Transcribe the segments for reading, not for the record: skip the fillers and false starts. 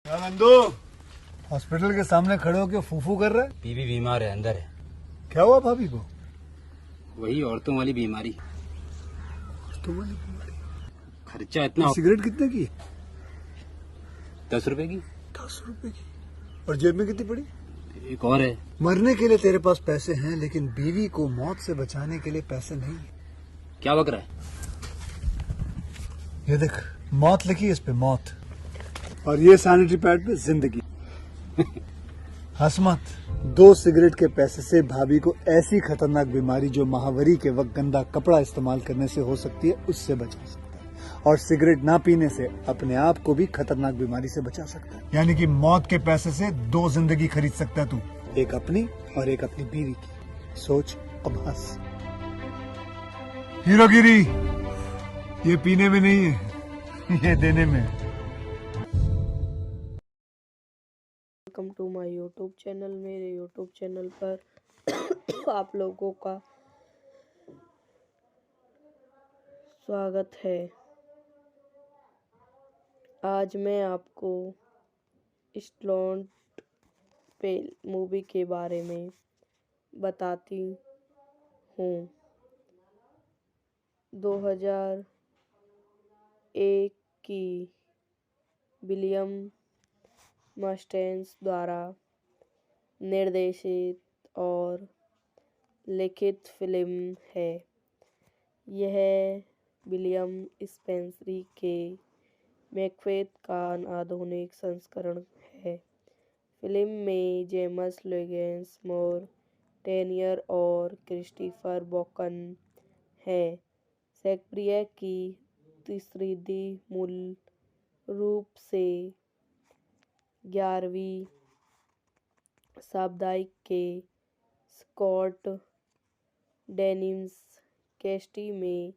क्या नंदू हॉस्पिटल के सामने खड़े होकर फूफू कर रहा है? बीवी बीमार है, अंदर है। क्या हुआ भाभी को? वही औरतों वाली बीमारी। तुम्हारी बीमारी? खर्चा इतना। सिगरेट कितने की? 10 रुपए की। 10 रुपए की। और जेब में कितनी पड़ी? एक और है। मरने के लिए तेरे पास पैसे हैं, लेकिन बीवी को मौत से बचाने के लिए पैसे नहीं है। क्या बक रहा है? ये देख, मौत लिखी है इस पे, मौत। और ये सैनिटरी पैड पे जिंदगी। हंस मत। 2 सिगरेट के पैसे से भाभी को ऐसी खतरनाक बीमारी जो महावरी के वक्त गंदा कपड़ा इस्तेमाल करने से हो सकती है, उससे बचा सकता है। और सिगरेट ना पीने से अपने आप को भी खतरनाक बीमारी से बचा सकता है। यानी कि मौत के पैसे से 2 जिंदगी खरीद सकता है तू, एक अपनी और एक अपनी बीवी की। सोच, अब हंस। हीरोगिरी ये पीने में नहीं है, ये देने में है। Welcome to my YouTube channel. मेरे यूट्यूब चैनल पर आप लोगों का स्वागत है। आज मैं आपको स्लॉट पे मूवी के बारे में बताती हूँ। 2001 की विलियम मस्टेन्स द्वारा निर्देशित और लिखित फिल्म है। यह विलियम स्पेंसरी के मैकबेथ का आधुनिक संस्करण है। फिल्म में जेम्स लॉरेंस मोंटेनियर और क्रिस्टोफर वॉकन हैं। शेक्सपियर की त्रिशृंगी मूल रूप से 11वीं शताब्दी के स्कॉट डेनिस कैस्टी में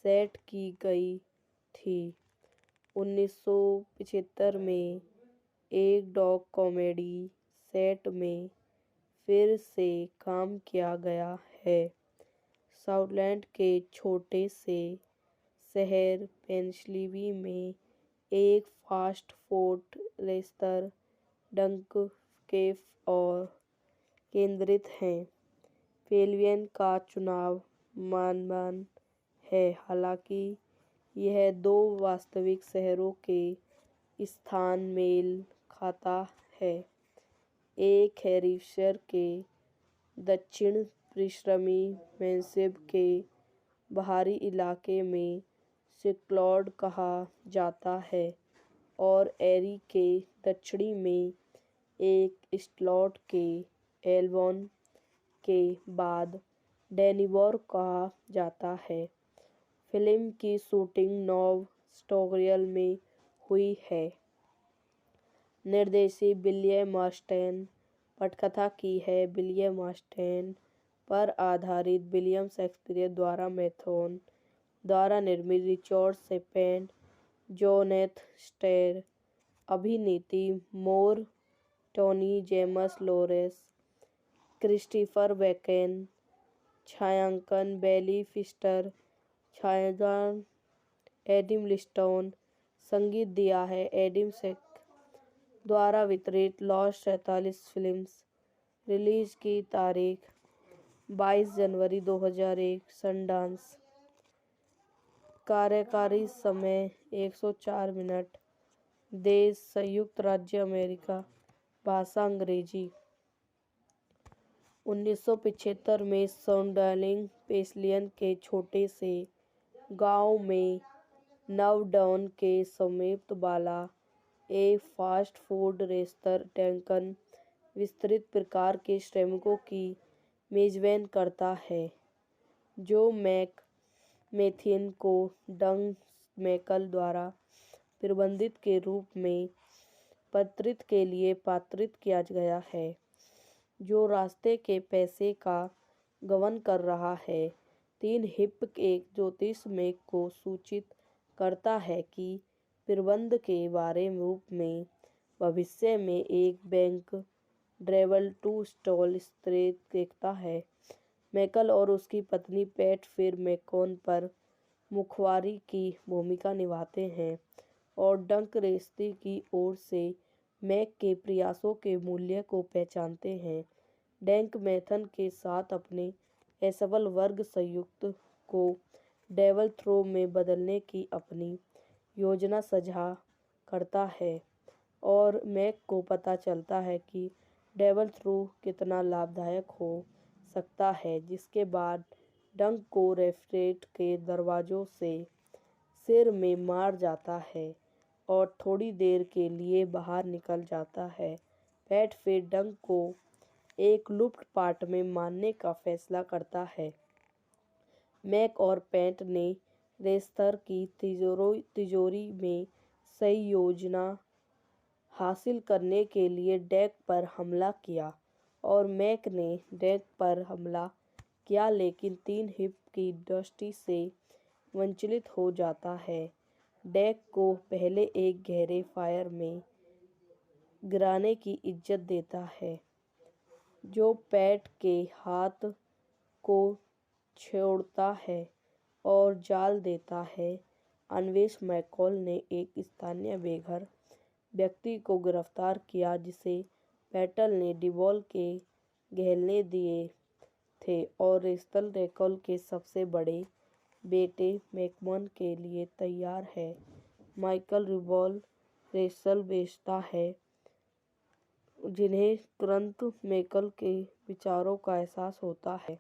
सेट की गई थी। 1975 में एक डॉग कॉमेडी सेट में फिर से काम किया गया है। स्कॉटलैंड के छोटे से शहर पेनिसलिवी में एक फास्ट फूड रेस्तरां डंक कैफ और केंद्रित है। पेविलियन का चुनाव मानवान है, हालांकि यह 2 वास्तविक शहरों के स्थान मेल खाता है। एक हैम्पशायर के दक्षिण पश्चिमी मैनसेफ के बाहरी इलाके में स्कॉटलैंड कहा जाता है और एरी के दक्षिण में एक स्लॉट के एल्बोन के बाद डेनिवोर कहा जाता है। फिल्म की शूटिंग नोवा स्कॉटिया में हुई है। निर्देशित विलियम मस्टेन। पटकथा की है विलियम मस्टेन पर आधारित विलियम शेक्सपियर द्वारा मैथ्यू द्वारा निर्मित रिचर्ड शेपेन, जोनेथन स्टेर। अभिनीति मोर टोनी, जेम्स लॉरेंस, क्रिस्टोफर वॉकन। छायांकन बेली फिस्टर। छायाग्रहण एडम लिस्टन। संगीत दिया है एडम शेक द्वारा वितरित लॉस 47 फिल्म्स। रिलीज की तारीख 22 जनवरी 2001। सनडांस। कार्यकारी समय 104 मिनट। देश संयुक्त राज्य अमेरिका। भाषा अंग्रेजी। 1975 में सौंडरलैंड पेनिसलिवा के छोटे से गांव में नवडाउन के समीप वाला एक फास्ट फूड रेस्तरां डंकन विस्तृत प्रकार के श्रमिकों की मेजबानी करता है, जो मैथ्यू को डग मैकल द्वारा प्रबंधित के रूप में पात्रित के लिए पात्रित किया गया है, जो रास्ते के पैसे का गबन कर रहा है। 3 हिप एक ज्योतिषमय को सूचित करता है कि प्रबंध के बारे रूप में भविष्य में एक बैंक ड्रेवल टू स्टॉल स्थिर देखता है। मैकल और उसकी पत्नी पैट फिर मैकोन पर मुखबिर की भूमिका निभाते हैं और डंक रेस्तरां की ओर से मैक के प्रयासों के मूल्य को पहचानते हैं। डैंक मैथन के साथ अपने असफल वर्ग संयुक्त को डेवल थ्रो में बदलने की अपनी योजना साझा करता है और मैक को पता चलता है कि डेवल थ्रो कितना लाभदायक हो सकता है, जिसके बाद डंक को रेफ्रिजरेटर के दरवाजों से सिर में मार जाता है और थोड़ी देर के लिए बाहर निकल जाता है। पैट फिर डंक को एक लुप्त पार्ट में मारने का फैसला करता है। मैक और पैट ने रेस्तर की तिजोरी में सही योजना हासिल करने के लिए डैंक पर हमला किया और मैक ने डैंक पर हमला किया, लेकिन 3 हिप की दृष्टि से वंचित हो जाता है। डैंक को पहले एक गहरे फायर में गिराने की इजाज़त देता है, जो पैट के हाथ को छोड़ता है और जाल देता है। अन्वेष मैकॉल ने एक स्थानीय बेघर व्यक्ति को गिरफ्तार किया, जिसे पैटल ने डिबॉल के गहने दिए थे और रेस्टल रेकॉल के सबसे बड़े बेटे मैकमन के लिए तैयार है। माइकल रिबॉल रेस्टल बेचता है, जिन्हें तुरंत मैकल के विचारों का एहसास होता है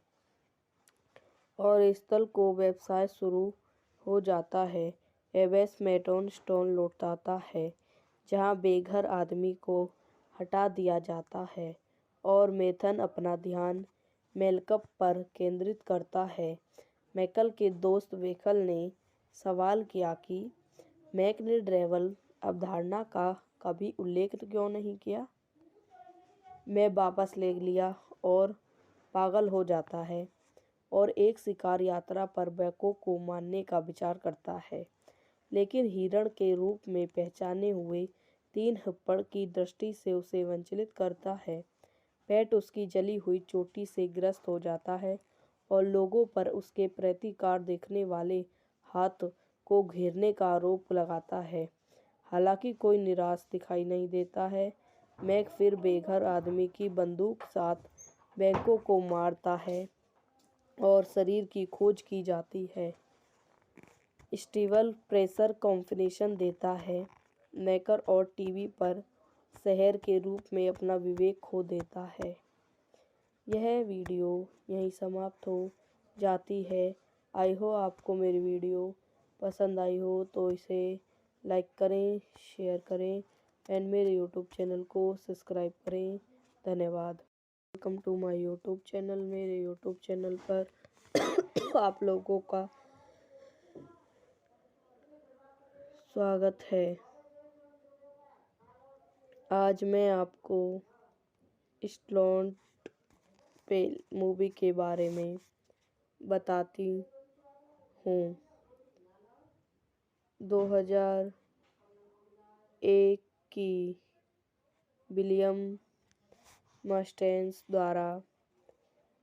और रेस्टल को व्यवसाय शुरू हो जाता है। एवेस मैटन स्टोन लौटाता है, जहां बेघर आदमी को हटा दिया जाता है और मैथन अपना ध्यान मैकल पर केंद्रित करता है। मैकल के दोस्त वेकल ने सवाल किया कि मैक ने डेवल अवधारणा का कभी उल्लेख क्यों नहीं किया। मैं वापस ले लिया और पागल हो जाता है और एक शिकार यात्रा पर बैकों को मारने का विचार करता है, लेकिन हिरण के रूप में पहचाने हुए 3 हिप्पड़ की दृष्टि से उसे वंचित करता है। पैट उसकी जली हुई चोटी से ग्रस्त हो जाता है और लोगों पर उसके प्रतिकार देखने वाले हाथ को घेरने का आरोप लगाता है। हालांकि कोई निराश दिखाई नहीं देता है, मैक फिर बेघर आदमी की बंदूक साथ बैंकों को मारता है और शरीर की खोज की जाती है। स्टीवल प्रेशर कॉन्फिनेशन देता है, मैकर और टीवी पर शहर के रूप में अपना विवेक खो देता है। यह वीडियो यहीं समाप्त हो जाती है। आई हो आपको मेरी वीडियो पसंद आई हो तो इसे लाइक करें, शेयर करें एंड मेरे यूट्यूब चैनल को सब्सक्राइब करें। धन्यवाद। Welcome to my YouTube channel. मेरे यूट्यूब चैनल पर आप लोगों का स्वागत है। आज मैं आपको स्लॉट पे मूवी के बारे में बताती हूँ। 2001 की विलियम मस्टेन्स द्वारा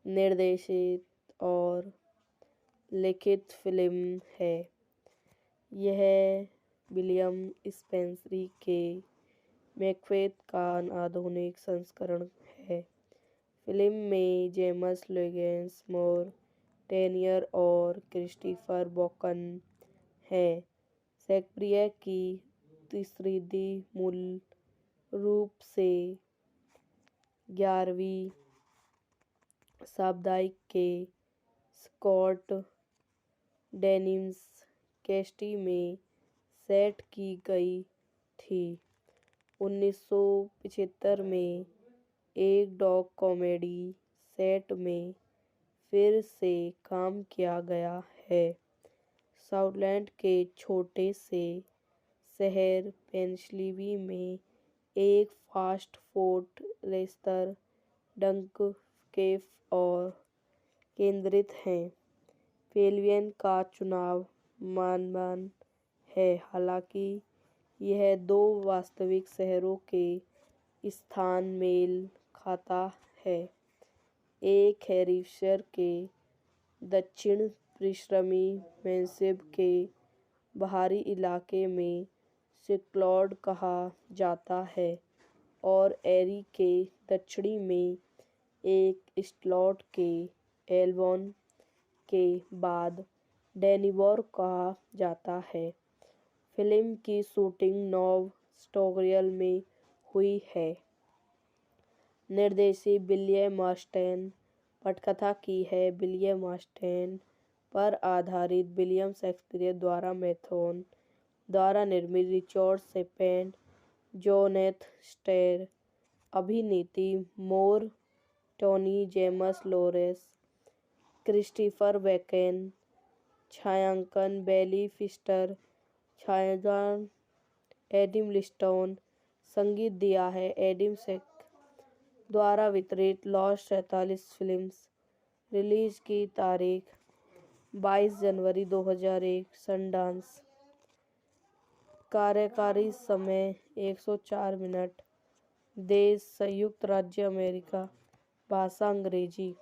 निर्देशित और लिखित फिल्म है। यह विलियम स्पेंसरी के मैकबेथ का आधुनिक संस्करण है। फिल्म में जेम्स लॉरेंस मोर टेनियर और क्रिस्टोफर वॉकन है। शेक्सपियर की त्रिशृंगी मूल रूप से 11वीं शताब्दी के स्कॉट डेनिस कैस्टी में सेट की गई थी। 1975 में एक डॉग कॉमेडी सेट में फिर से काम किया गया है। स्कॉटलैंड के छोटे से शहर पेनिसलिवी में एक फास्ट फूड रेस्तरां डंक कैफ और केंद्रित है। पेविलियन का चुनाव मानवान है, हालांकि यह 2 वास्तविक शहरों के स्थान मेल खाता है। एक हैम्पशायर के दक्षिण पश्चिमी मैनसेब के बाहरी इलाके में सिक्लॉड कहा जाता है, और एरी के दक्षिणी में एक स्लॉट के एल्बोन के बाद डेनिवोर कहा जाता है। फिल्म की शूटिंग नोव स्टोरियल में हुई है। निर्देशित विलियम ऑस्टेन, पटकथा की है विलियम ऑस्टेन पर आधारित विलियम शेक्सपियर द्वारा मैथोन द्वारा निर्मित रिचर्ड सेपेंट, जोनेथ स्टेर, अभिनीति मोर, टोनी जेमस लोरेस, क्रिस्टोफर वेकेन, छायांकन बेली फिस्टर, छायांकन एडम लिस्टोन, संगीत दिया है एडम शेक द्वारा वितरित लॉस 47 फिल्म्स। रिलीज की तारीख 22 जनवरी 2001 सनडांस। कार्यकारी समय 104 मिनट। देश संयुक्त राज्य अमेरिका। भाषा अंग्रेजी।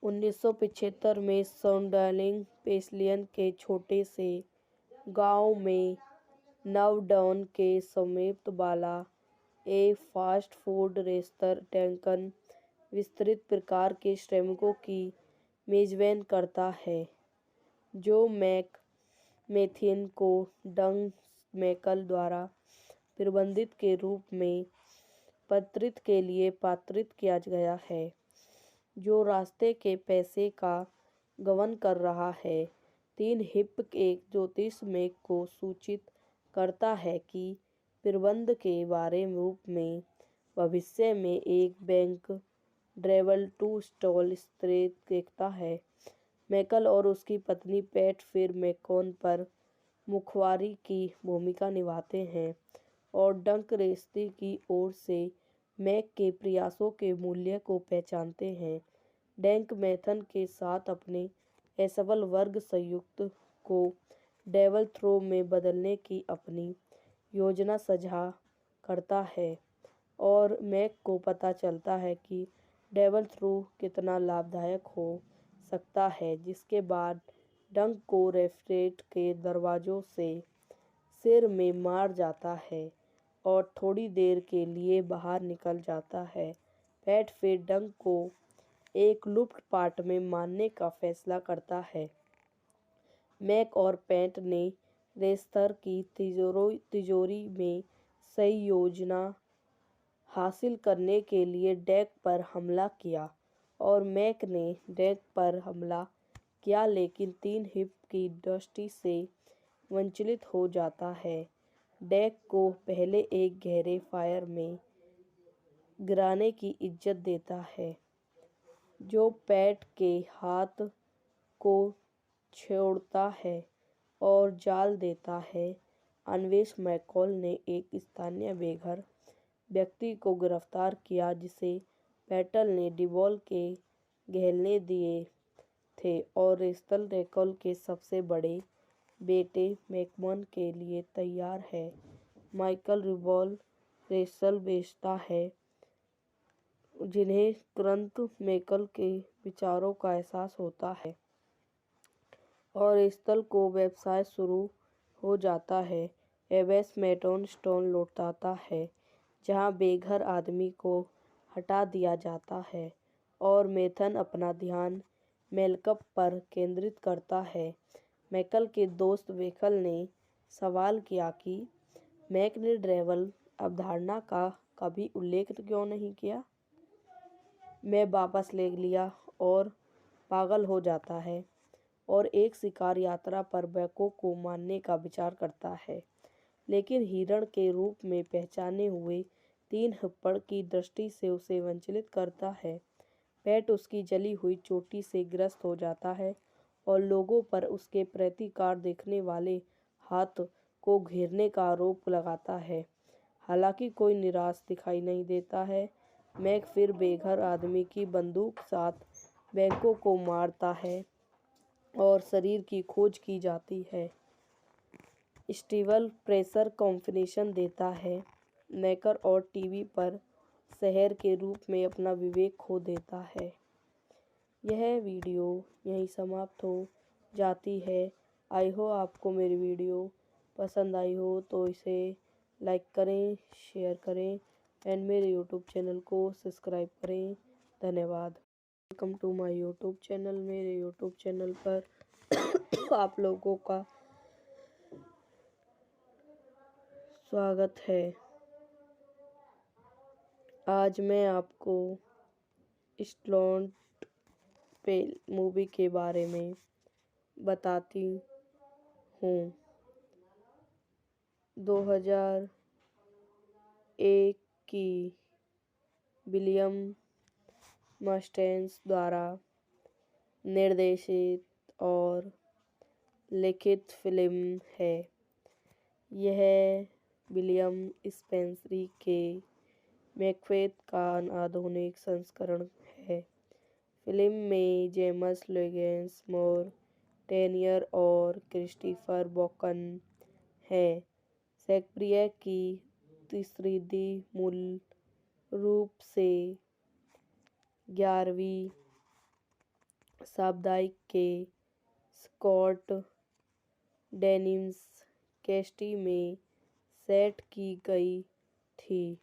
1975 में सौंडार्लिंग पेंसिल्वेनिया के छोटे से गांव में नवडाउन के समीप वाला एक फास्ट फूड रेस्तरां विस्तृत प्रकार के श्रमिकों की मेजबानी करता है, जो मैक मेथियन को डग मैकल द्वारा प्रबंधित के रूप में पात्रित के लिए पात्रित किया गया है, जो रास्ते के पैसे का गबन कर रहा है। 3 हिप एक ज्योतिष मैक को सूचित करता है कि प्रबंध के बारे रूप में भविष्य में एक बैंक ड्रेवल टू स्टॉल स्थित देखता है। मैकल और उसकी पत्नी पैट फिर मैकोन पर मुखबिर की भूमिका निभाते हैं और डंक रेस्ती की ओर से मैक के प्रयासों के मूल्य को पहचानते हैं। डंक मैथन के साथ अपने असफल वर्ग संयुक्त को डेवल थ्रो में बदलने की अपनी योजना साझा करता है और मैक को पता चलता है कि डेवल थ्रो कितना लाभदायक हो सकता है, जिसके बाद डंक को रेस्टोरेंट के दरवाजों से सिर में मार जाता है और थोड़ी देर के लिए बाहर निकल जाता है। पैट फिर डंक को एक लूट पाट में मारने का फैसला करता है। मैक और पैट ने रेस्तरां की तिजोरी में सही योजना हासिल करने के लिए डंक पर हमला किया और मैक ने डंक पर हमला किया, लेकिन 3 हिप की दृष्टि से वंचित हो जाता है। डंक को पहले एक गहरे फायर में गिरने की इजाज़त देता है, जो पैट के हाथ को छोड़ता है और जाल देता है। अन्वेषक मैकॉल ने एक स्थानीय बेघर व्यक्ति को गिरफ्तार किया, जिसे पैटल ने डिवॉल के गहने दिए थे और रेचल रेकॉल के सबसे बड़े बेटे मैकमोहन के लिए तैयार है। माइकल रिवॉल रेचल बेचता है, जिन्हें तुरंत मैकल के विचारों का एहसास होता है और रेचल को व्यवसाय शुरू हो जाता है। एवेस मैडोन स्टोन लौटाता है, जहां बेघर आदमी को हटा दिया जाता है और मैथन अपना ध्यान मेलकप पर केंद्रित करता है। मैकल के दोस्त वेकल ने सवाल किया कि मैक ने ड्रेवल अवधारणा का कभी उल्लेख क्यों नहीं किया। मैं वापस ले लिया और पागल हो जाता है और एक शिकार यात्रा पर बैकों को मारने का विचार करता है, लेकिन हिरण के रूप में पहचाने हुए 3 हिप्पड़ की दृष्टि से उसे वंचित करता है। पैट उसकी जली हुई चोटी से ग्रस्त हो जाता है और लोगों पर उसके प्रतिकार देखने वाले हाथ को घेरने का आरोप लगाता है। हालांकि कोई निराश दिखाई नहीं देता है, मैक फिर बेघर आदमी की बंदूक साथ बैंकों को मारता है और शरीर की खोज की जाती है। स्टीवल प्रेशर कॉन्फिनेशन देता है। मैकर और टीवी पर शहर के रूप में अपना विवेक खो देता है। यह वीडियो यहीं समाप्त हो जाती है। आई हो आपको मेरी वीडियो पसंद आई हो तो इसे लाइक करें, शेयर करें एंड मेरे यूट्यूब चैनल को सब्सक्राइब करें। धन्यवाद। Welcome to my YouTube channel. मेरे यूट्यूब चैनल पर आप लोगों का स्वागत है। आज मैं आपको स्टोन पे मूवी के बारे में बताती हूँ। 2001 की विलियम मस्टेन्स द्वारा निर्देशित और लिखित फिल्म है। यह विलियम स्पेंसरी के मैकबेथ का आधुनिक संस्करण है। फिल्म में जेम्स लॉरेंस मोर टेनियर और क्रिस्टोफर वॉकन है। शेक्सपियर की त्रिशृंगी मूल रूप से 11वीं शताब्दी के स्कॉट डेनिस कैस्टी में सेट की गई थी।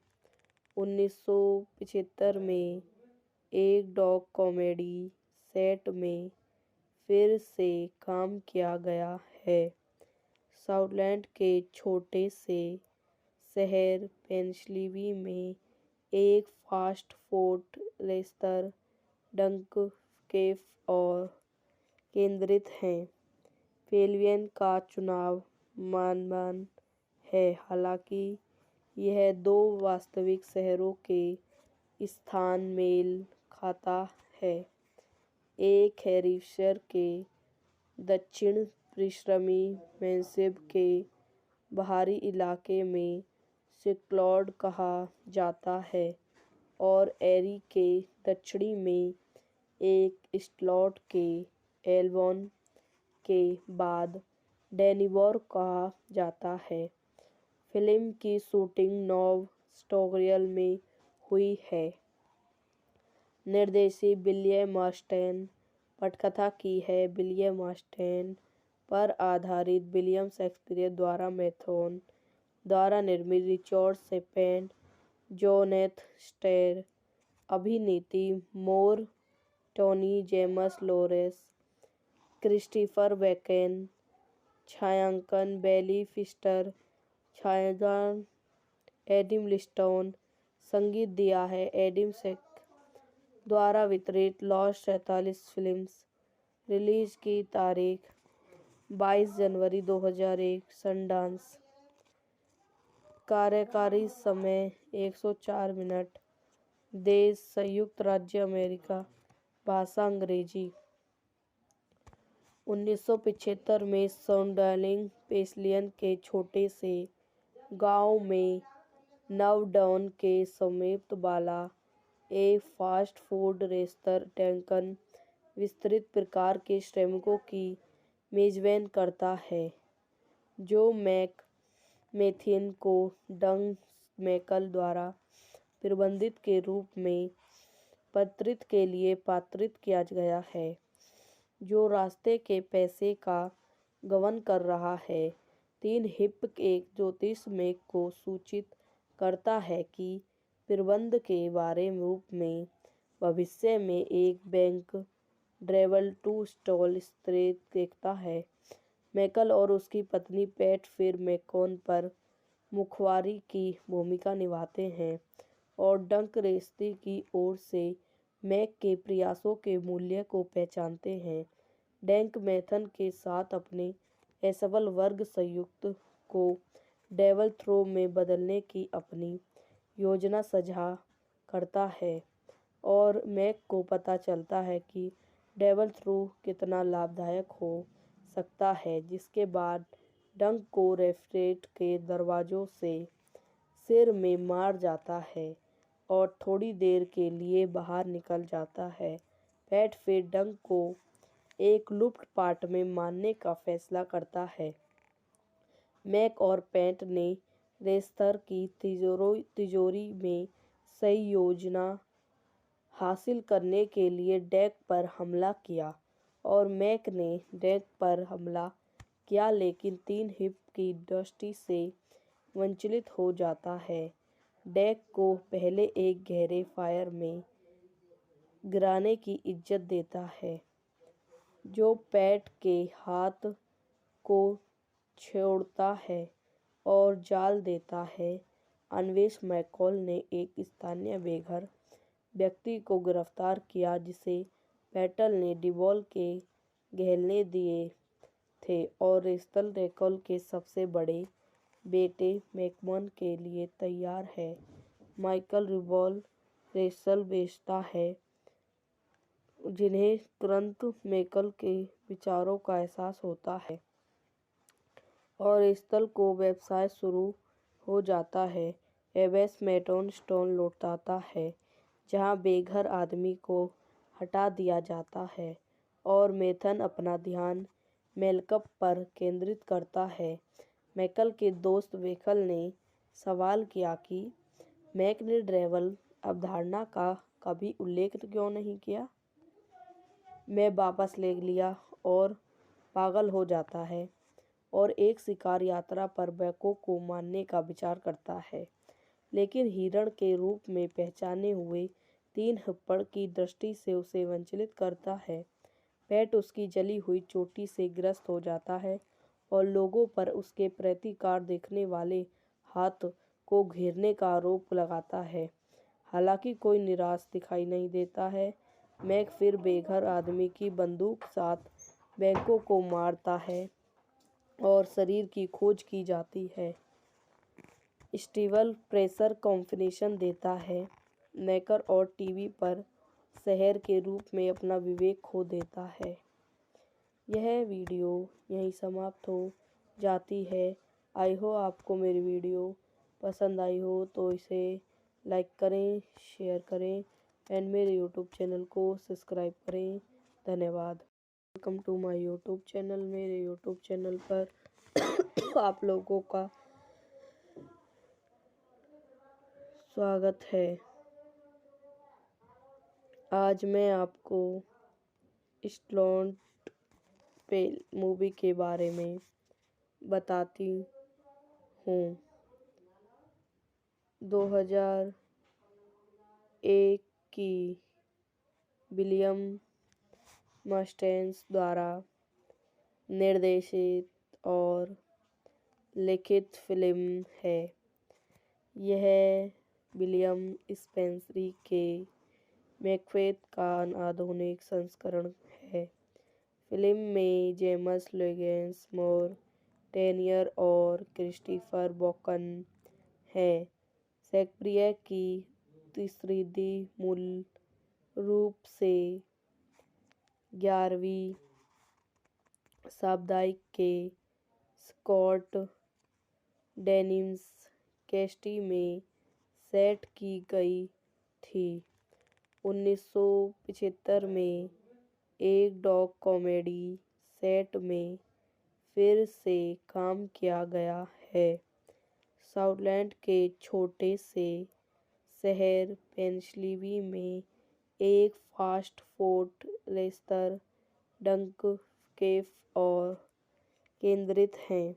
1975 में एक डॉग कॉमेडी सेट में फिर से काम किया गया है। स्कॉटलैंड के छोटे से शहर पेनिसलिवनी में एक फास्ट फूड रेस्तरां डंककेफ और केंद्रित है। पेविलियन का चुनाव मनमाना है, हालांकि यह दो वास्तविक शहरों के स्थान मेल खाता है। एक हैम्पशायर के दक्षिण पश्चिमी मैनसेफ के बाहरी इलाके में स्कॉटलैंड कहा जाता है और एरी के दक्षिण में एक स्कॉटलैंड के एल्बियन के बाद डेनवोर कहा जाता है। फिल्म की शूटिंग नोवा स्कॉटिया में हुई है। निर्देशित विलियम मस्टेन। पटकथा की है विलियम मस्टेन पर आधारित विलियम शेक्सपियर द्वारा मैथ्यू द्वारा निर्मित रिचर्ड शेफर, जोनाथन स्टार। अभिनेत्री मोर टोनी, जेम्स लॉरेंस, क्रिस्टोफर वॉकन। छायांकन बेली फिस्टर। छायाग्रहण एडम लिस्टन। संगीत दिया है एडम शेक द्वारा वितरित लॉस एंजेलिस फिल्म्स। रिलीज की तारीख 22 जनवरी 2001 सनडांस। कार्यकारी समय 104 मिनट। देश संयुक्त राज्य अमेरिका। भाषा अंग्रेजी। 1975 में सौंडार्लिंग पेनिनसुला के छोटे से गांव में नॉवडाउन के समीप वाला एक फास्ट फूड रेस्तरां डंकन विस्तृत प्रकार के श्रमिकों की मेजबानी करता है, जो मैथ्यू को डग मैकल द्वारा प्रबंधित के रूप में पात्रित के लिए पात्रित किया गया है, जो रास्ते के पैसे का गबन कर रहा है। 3 हिप एक ज्योतिषमय को सूचित करता है कि प्रबंध के बारे रूप में भविष्य में एक बैंक ड्राइव टू स्टॉल स्थित देखता है। मैकल और उसकी पत्नी पैट फिर मैकोन पर मुखबिर की भूमिका निभाते हैं और डंक रेस्तरां की ओर से मैक के प्रयासों के मूल्य को पहचानते हैं। डंक मैथ्यू के साथ अपने असफल वर्ग संयुक्त को डेविल थ्रो में बदलने की अपनी योजना साझा करता है और मैक को पता चलता है कि डेविल थ्रो कितना लाभदायक हो सकता है, जिसके बाद डंक को रेस्टोरेंट के दरवाजों से सिर में मार जाता है और थोड़ी देर के लिए बाहर निकल जाता है। पैट फिर डंक को एक लूटपाट में मारने का फैसला करता है। मैक और पैट ने रेस्तरां की तिजोरी में सही योजना हासिल करने के लिए डंक पर हमला किया और मैक ने डंक पर हमला किया, लेकिन 3 हिप की दृष्टि से वंचित हो जाता है। डेक को पहले एक गहरे फायर में गिराने की इज्जत देता है, जो पैट के हाथ को छोड़ता है और जाल देता है। अन्वेष मैकॉल ने एक स्थानीय बेघर व्यक्ति को गिरफ्तार किया जिसे पैटल ने डिवॉल के गहने दिए थे और रेचल मैकॉल के सबसे बड़े बेटे मैकमन के लिए तैयार है। माइकल रिवॉल रेचल बेचता है, जिन्हें तुरंत मैकल के विचारों का एहसास होता है और रेचल को व्यवसाय शुरू हो जाता है। एवेस मैटन स्टोन लौटाता है, जहां बेघर आदमी को हटा दिया जाता है और मेथन अपना ध्यान मेलकम पर केंद्रित करता है। मैकल के दोस्त वेकल ने सवाल किया कि मैक ने ड्रेवल अवधारणा का कभी उल्लेख क्यों नहीं किया। मैं वापस ले लिया और पागल हो जाता है और एक शिकार यात्रा पर बैको को मारने का विचार करता है, लेकिन हिरण के रूप में पहचाने हुए 3 हप्पड़ की दृष्टि से उसे वंचित करता है। पैट उसकी जली हुई चोटी से ग्रस्त हो जाता है और लोगों पर उसके प्रतिकार देखने वाले हाथ को घेरने का आरोप लगाता है। हालांकि कोई निराश दिखाई नहीं देता है, मैक फिर बेघर आदमी की बंदूक साथ बैंकों को मारता है और शरीर की खोज की जाती है। स्टीवल प्रेशर कॉन्फिनेशन देता है, मैकर और टीवी पर शहर के रूप में अपना विवेक खो देता है। यह वीडियो यहीं समाप्त हो जाती है। आई हो आपको मेरी वीडियो पसंद आई हो तो इसे लाइक करें, शेयर करें एंड मेरे यूट्यूब चैनल को सब्सक्राइब करें। धन्यवाद। Welcome to my YouTube channel. मेरे यूट्यूब चैनल पर आप लोगों का स्वागत है। आज मैं आपको स्लॉट पे मूवी के बारे में बताती हूँ। 2001 की विलियम मस्टेन्स द्वारा निर्देशित और लिखित फिल्म है। यह विलियम स्पेंसरी के मैकबेथ का आधुनिक संस्करण है। फिल्म में जेम्स लॉरेंस मोर टेनियर और क्रिस्टोफर वॉकन हैं। शेक्सपियर की त्रिशृंगी मूल रूप से 11वीं शताब्दी के स्कॉट डेनिस कैस्टी में सेट की गई थी। 1975 में एक डॉग कॉमेडी सेट में फिर से काम किया गया है। स्कॉटलैंड के छोटे से शहर पेनिसलिवी में एक फास्ट फूड रेस्तरां डंकेफ और केंद्रित है।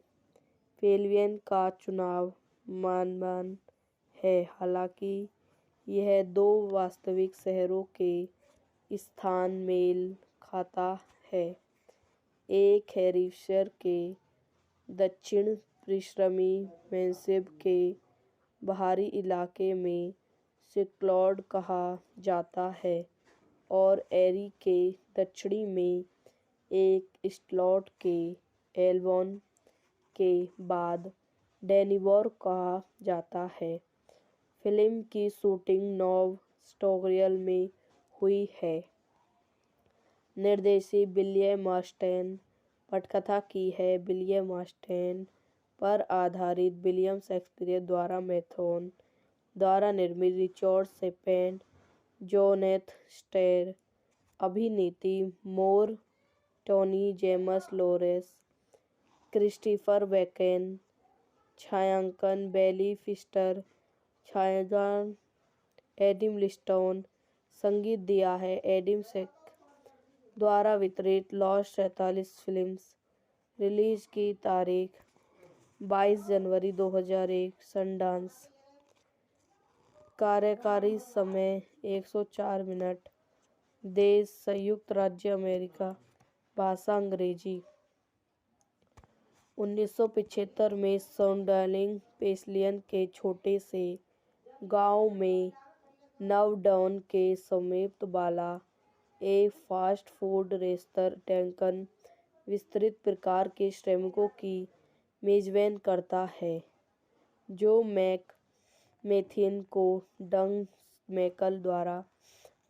पेविलियन का चुनाव मानवान है, हालांकि यह 2 वास्तविक शहरों के स्थान मेल खाता है। एक हैम्पशायर के दक्षिण पश्चिमी मैनसेफ के बाहरी इलाके में सिक्लॉड कहा जाता है और एरी के दक्षिणी में एक स्लॉट के एल्बोन के बाद डेनिवोर कहा जाता है। फिल्म की शूटिंग नोव स्कॉटिया में हुई है। निर्देशित विलियम मस्टेन। पटकथा की है विलियम मस्टेन पर आधारित विलियम शेक्सपियर द्वारा मैथन द्वारा निर्मित रिचर्ड शेपेन, जोनेथन स्टेर। अभिनेत्री मोर टोनी, जेम्स लॉरेंस, क्रिस्टोफर वॉकन। छायांकन बेली फिस्टर। छायाग्रहण एडम लिस्टन। संगीत दिया है एडम शेक द्वारा वितरित लॉस 47 फिल्म्स। रिलीज की तारीख 22 जनवरी 2001 सनडांस। कार्यकारी समय 104 मिनट। देश संयुक्त राज्य अमेरिका। भाषा अंग्रेजी। 1975 में सौंडार्लिंग पेसलियन के छोटे से गांव में नवडाउन के समीप वाला एक फास्ट फूड रेस्तरां विस्तृत प्रकार के श्रमिकों की मेजबानी करता है, जो मैथिन को डंग मैकल द्वारा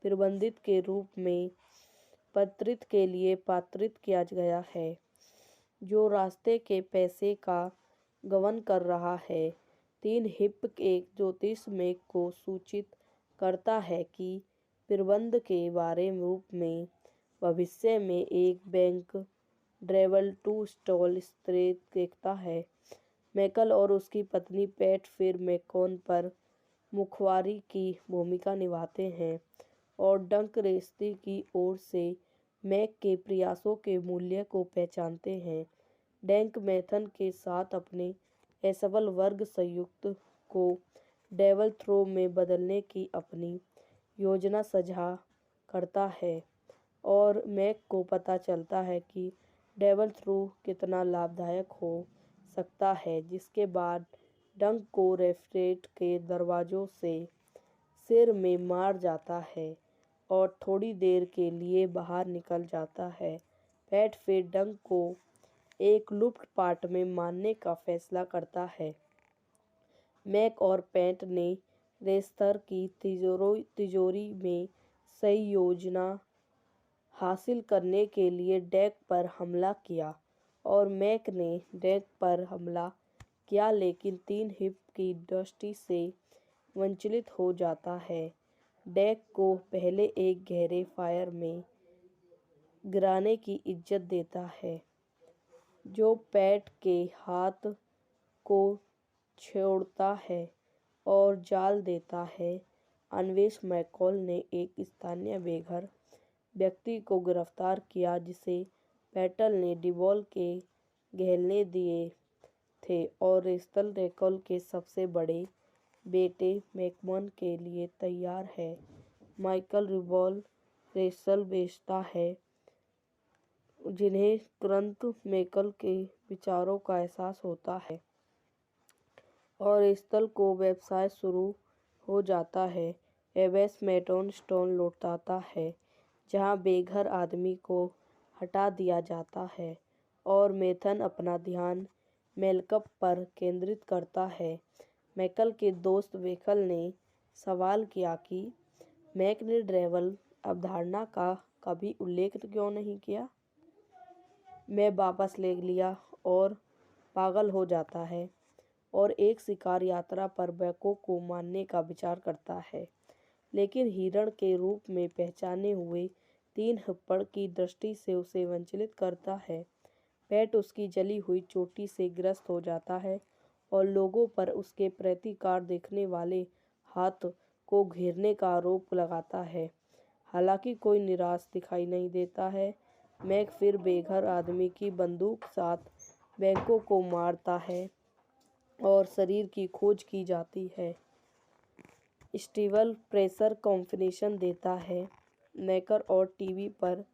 प्रबंधित के रूप में पात्रित के लिए पात्रित किया गया है, जो रास्ते के पैसे का गबन कर रहा है। 3 हिप एक ज्योतिषमय को सूचित करता है कि प्रबंध के बारे रूप में भविष्य में एक बैंक ड्रेवल टू स्टॉल स्थित देखता है। मैकल और उसकी पत्नी पैट फिर मैकोन पर मुखबिरी की भूमिका निभाते हैं और डंक रेस्ती की ओर से मैक के प्रयासों के मूल्य को पहचानते हैं। डैंक मैथन के साथ अपने असफल वर्ग संयुक्त को डेवल थ्रो में बदलने की अपनी योजना साझा करता है और मैक को पता चलता है कि डेवल थ्रो कितना लाभदायक हो सकता है, जिसके बाद डंक को रेफ्रिजरेटर के दरवाजों से सिर में मार जाता है और थोड़ी देर के लिए बाहर निकल जाता है। पैट फिर डंक को एक लुप्त पार्ट में मारने का फैसला करता है। मैक और पैट ने रेस्तरां की तिजोरी में सही योजना हासिल करने के लिए डैक पर हमला किया और मैक ने डैक पर हमला किया, लेकिन 3 हिप की दृष्टि से वंचित हो जाता है। डैक को पहले एक गहरे फायर में गिराने की इजाज़त देता है, जो पैट के हाथ को छोड़ता है और जाल देता है। अन्वेषक मैकॉल ने एक स्थानीय बेघर व्यक्ति को गिरफ्तार किया, जिसे पैटल ने डिबॉल के गहने दिए थे और रेस्तरां के सबसे बड़े बेटे मैकमोहन के लिए तैयार है। माइकल रिबॉल रेस्तरां बेचता है, जिन्हें तुरंत मैकल के विचारों का एहसास होता है और रेस्तरां को व्यवसाय शुरू हो जाता है। एवेस मैटन स्टोन लौटाता है, जहां बेघर आदमी को हटा दिया जाता है और मैथन अपना ध्यान मैकल पर केंद्रित करता है। मैकल के दोस्त वेखल ने सवाल किया कि मैक ने ड्रेवल अवधारणा का कभी उल्लेख क्यों नहीं किया। मैं वापस ले लिया और पागल हो जाता है और एक शिकार यात्रा पर बैकों को मारने का विचार करता है, लेकिन हिरण के रूप में पहचाने हुए 3 हिप्पड़ की दृष्टि से उसे वंचित करता है। पैट उसकी जली हुई चोटी से ग्रस्त हो जाता है और लोगों पर उसके प्रतिकार देखने वाले हाथ को घेरने का आरोप लगाता है। हालांकि कोई निराश दिखाई नहीं देता है, मैक फिर बेघर आदमी की बंदूक साथ बैंकों को मारता है और शरीर की खोज की जाती है। स्टीवल प्रेशर कॉन्फिडेंस देता है, मैकर और टीवी पर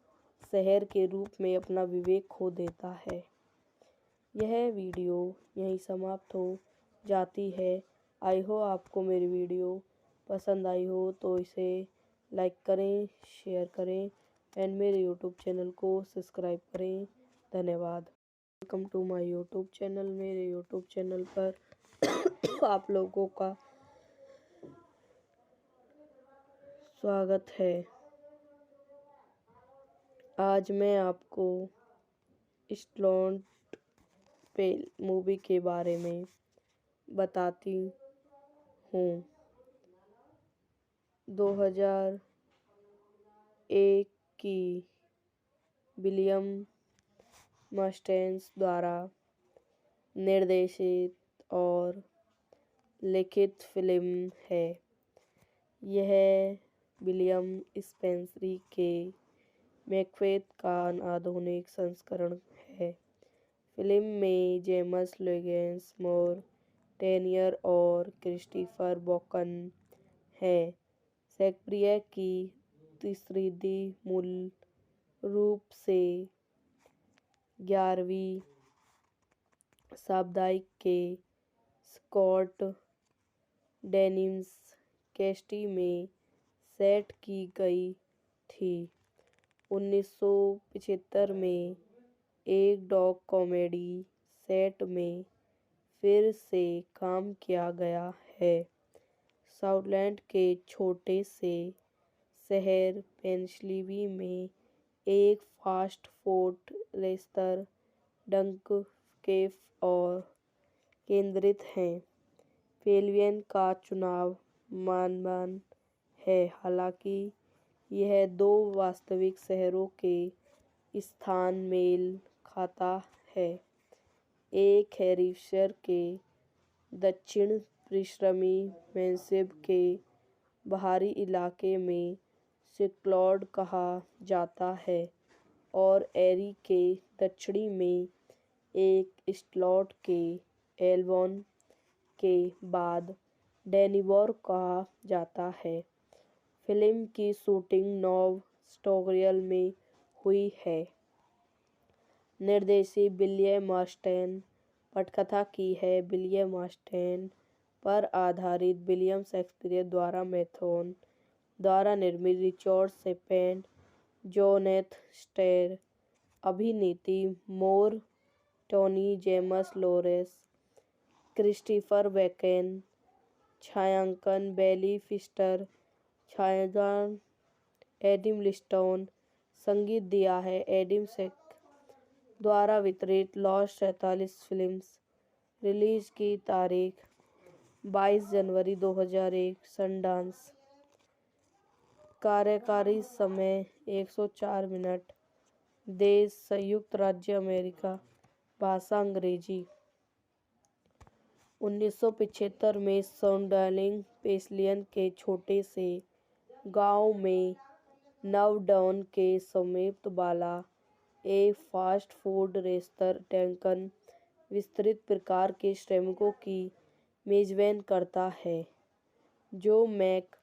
शहर के रूप में अपना विवेक खो देता है। यह वीडियो यहीं समाप्त हो जाती है। आई हो आपको मेरी वीडियो पसंद आई हो तो इसे लाइक करें, शेयर करें एंड मेरे यूट्यूब चैनल को सब्सक्राइब करें। धन्यवाद। Welcome to my YouTube channel. मेरे यूट्यूब चैनल पर आप लोगों का स्वागत है। आज मैं आपको स्लॉट पे मूवी के बारे में बताती हूँ। 2001 की विलियम मस्टेन्स द्वारा निर्देशित और लिखित फिल्म है। यह विलियम स्पेंसर के मैकबेथ का आधुनिक संस्करण है। फिल्म में जेम्स लोगेंस मोर टेनियर और क्रिस्टोफर वॉकन हैं। शेक्सपियर की तिसरीदी मूल रूप से 11वीं शताब्दी के स्कॉट डेनिम्स कैस्टी में सेट की गई थी। 1975 में एक डॉग कॉमेडी सेट में फिर से काम किया गया है। स्कॉटलैंड के छोटे से शहर पेनिसलिवी में एक फास्ट फूड रेस्तरां डंककेफ और केंद्रित है। पेविलियन का चुनाव मानवान है, हालांकि यह दो वास्तविक शहरों के स्थान मेल खाता है। एक हैम्पशायर के दक्षिण पश्चिमी मैनसेफ के बाहरी इलाके में सिक्लोड कहा जाता है और एरी के दक्षिणी में एक स्लॉट के एल्बोन के बाद डेनिवोर कहा जाता है। फिल्म की शूटिंग नोव स्कॉटिया में हुई है। निर्देशित विलियम ऑस्टेन, पटकथा की है विलियम ऑस्टेन पर आधारित विलियम शेक्सपियर द्वारा मैथ्यू द्वारा निर्मित रिचर्ड शेपेन, जोनेथन स्टेर, अभिनीति मोर टोनी जेम्स लोरेंस, क्रिस्टोफर वॉकन, छायांकन बेली फिस्टर, छायाग्रहण एडम लिस्टन, संगीत दिया है एडम शेक द्वारा वितरित लॉस 47 फिल्म्स। रिलीज की तारीख 22 जनवरी 2001 सनडांस। कार्यकारी समय 104 मिनट। देश संयुक्त राज्य अमेरिका। भाषा अंग्रेजी। 1975 में सौंडार्लिंग पेनिनसुला के छोटे से गांव में नावडाउन के समीप वाला एक फास्ट फूड रेस्तरां डंकन विस्तृत प्रकार के श्रमिकों की मेजबानी करता है, जो मैक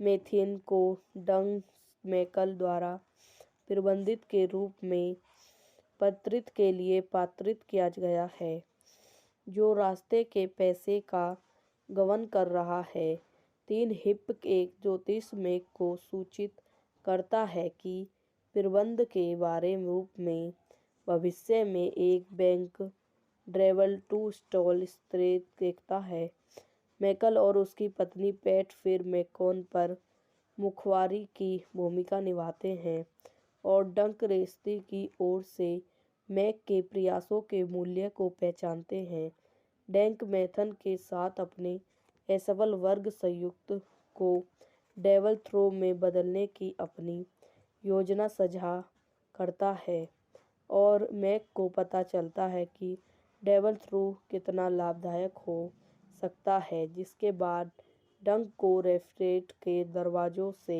मेथियन को डग मैकल द्वारा प्रबंधित के रूप में पात्रित के लिए पात्रित किया गया है, जो रास्ते के पैसे का गबन कर रहा है। 3 हिप एक ज्योतिष मैक को सूचित करता है कि प्रबंध के बारे रूप में भविष्य में एक बैंक ड्रेवल टू स्टॉल स्थित देखता है। मैकल और उसकी पत्नी पैट फिर मैकोन पर मुखबिर की भूमिका निभाते हैं और डंक रेस्ती की ओर से मैक के प्रयासों के मूल्य को पहचानते हैं। डंक मैथन के साथ अपने असफल वर्ग संयुक्त को डेवल थ्रो में बदलने की अपनी योजना साझा करता है और मैक को पता चलता है कि डेवल थ्रो कितना लाभदायक हो सकता है, जिसके बाद डंक को रेस्टोरेंट के दरवाजों से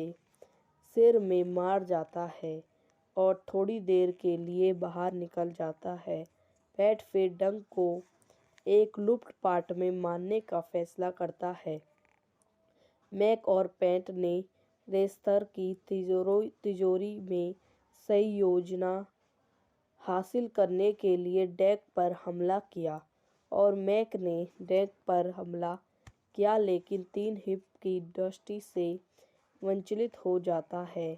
सिर में मार जाता है और थोड़ी देर के लिए बाहर निकल जाता है। पैट फिर डंक को एक लूट पाट में मारने का फैसला करता है। मैक और पैट ने रेस्तरां की तिजोरी में सही योजना हासिल करने के लिए डंक पर हमला किया और मैक ने डंक पर हमला किया, लेकिन 3 हिप की दृष्टि से वंचित हो जाता है।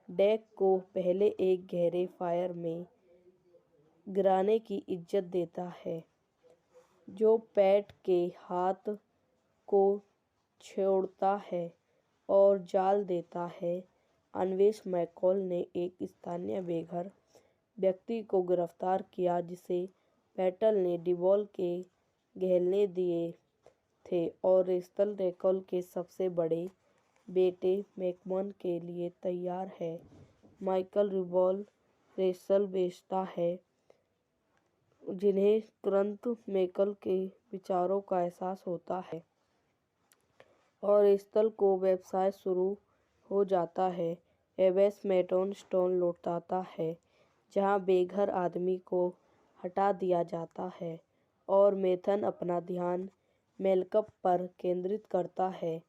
डंक को पहले एक गहरे फायर में गिरने की इजाज़त देता है, जो पैट के हाथ को छोड़ता है और जाल देता है। अन्वेषक मैकॉल ने एक स्थानीय बेघर व्यक्ति को गिरफ्तार किया, जिसे पैटल ने डिबॉल के गहने दिए थे और रेचल रेकल के सबसे बड़े बेटे मैकमन के लिए तैयार है। माइकल रिबॉल रेचल बेचता है, जिन्हें तुरंत मैकल के विचारों का एहसास होता है और रेचल को व्यवसाय शुरू हो जाता है। एवेस मैडॉन स्टोन लौटाता है, जहां बेघर आदमी को हटा दिया जाता है और मेथन अपना ध्यान मेलकप पर केंद्रित करता है।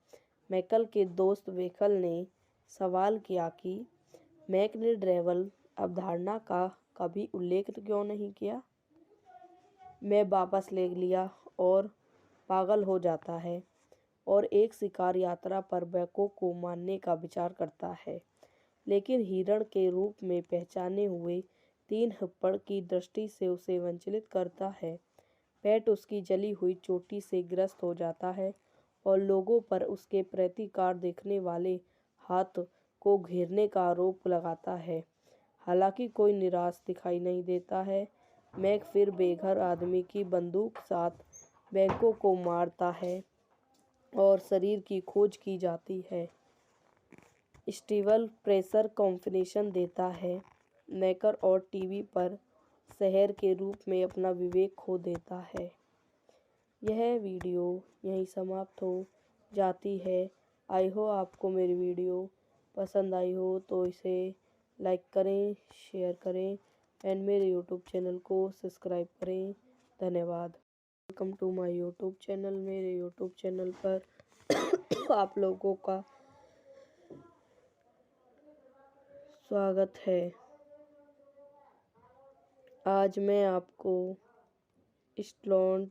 मैकल के दोस्त वेकल ने सवाल किया कि मैक ने ड्रेवल अवधारणा का कभी उल्लेख क्यों नहीं किया। मैं वापस ले लिया और पागल हो जाता है और एक शिकार यात्रा पर बैको को मारने का विचार करता है, लेकिन हिरण के रूप में पहचाने हुए 3 हिप्पड़ की दृष्टि से उसे वंचित करता है। पैट उसकी जली हुई चोटी से ग्रस्त हो जाता है और लोगों पर उसके प्रतिकार देखने वाले हाथ को घेरने का आरोप लगाता है। हालांकि कोई निराश दिखाई नहीं देता है, मैक फिर बेघर आदमी की बंदूक साथ बैंकों को मारता है और शरीर की खोज की जाती है। स्टीवल प्रेशर कॉन्फिनेशन देता है, मैकर और टीवी पर शहर के रूप में अपना विवेक खो देता है। यह वीडियो यहीं समाप्त हो जाती है। आई हो आपको मेरी वीडियो पसंद आई हो तो इसे लाइक करें, शेयर करें एंड मेरे यूट्यूब चैनल को सब्सक्राइब करें। धन्यवाद। Welcome to my YouTube channel. मेरे यूट्यूब चैनल पर आप लोगों का स्वागत है। आज मैं आपको स्लॉट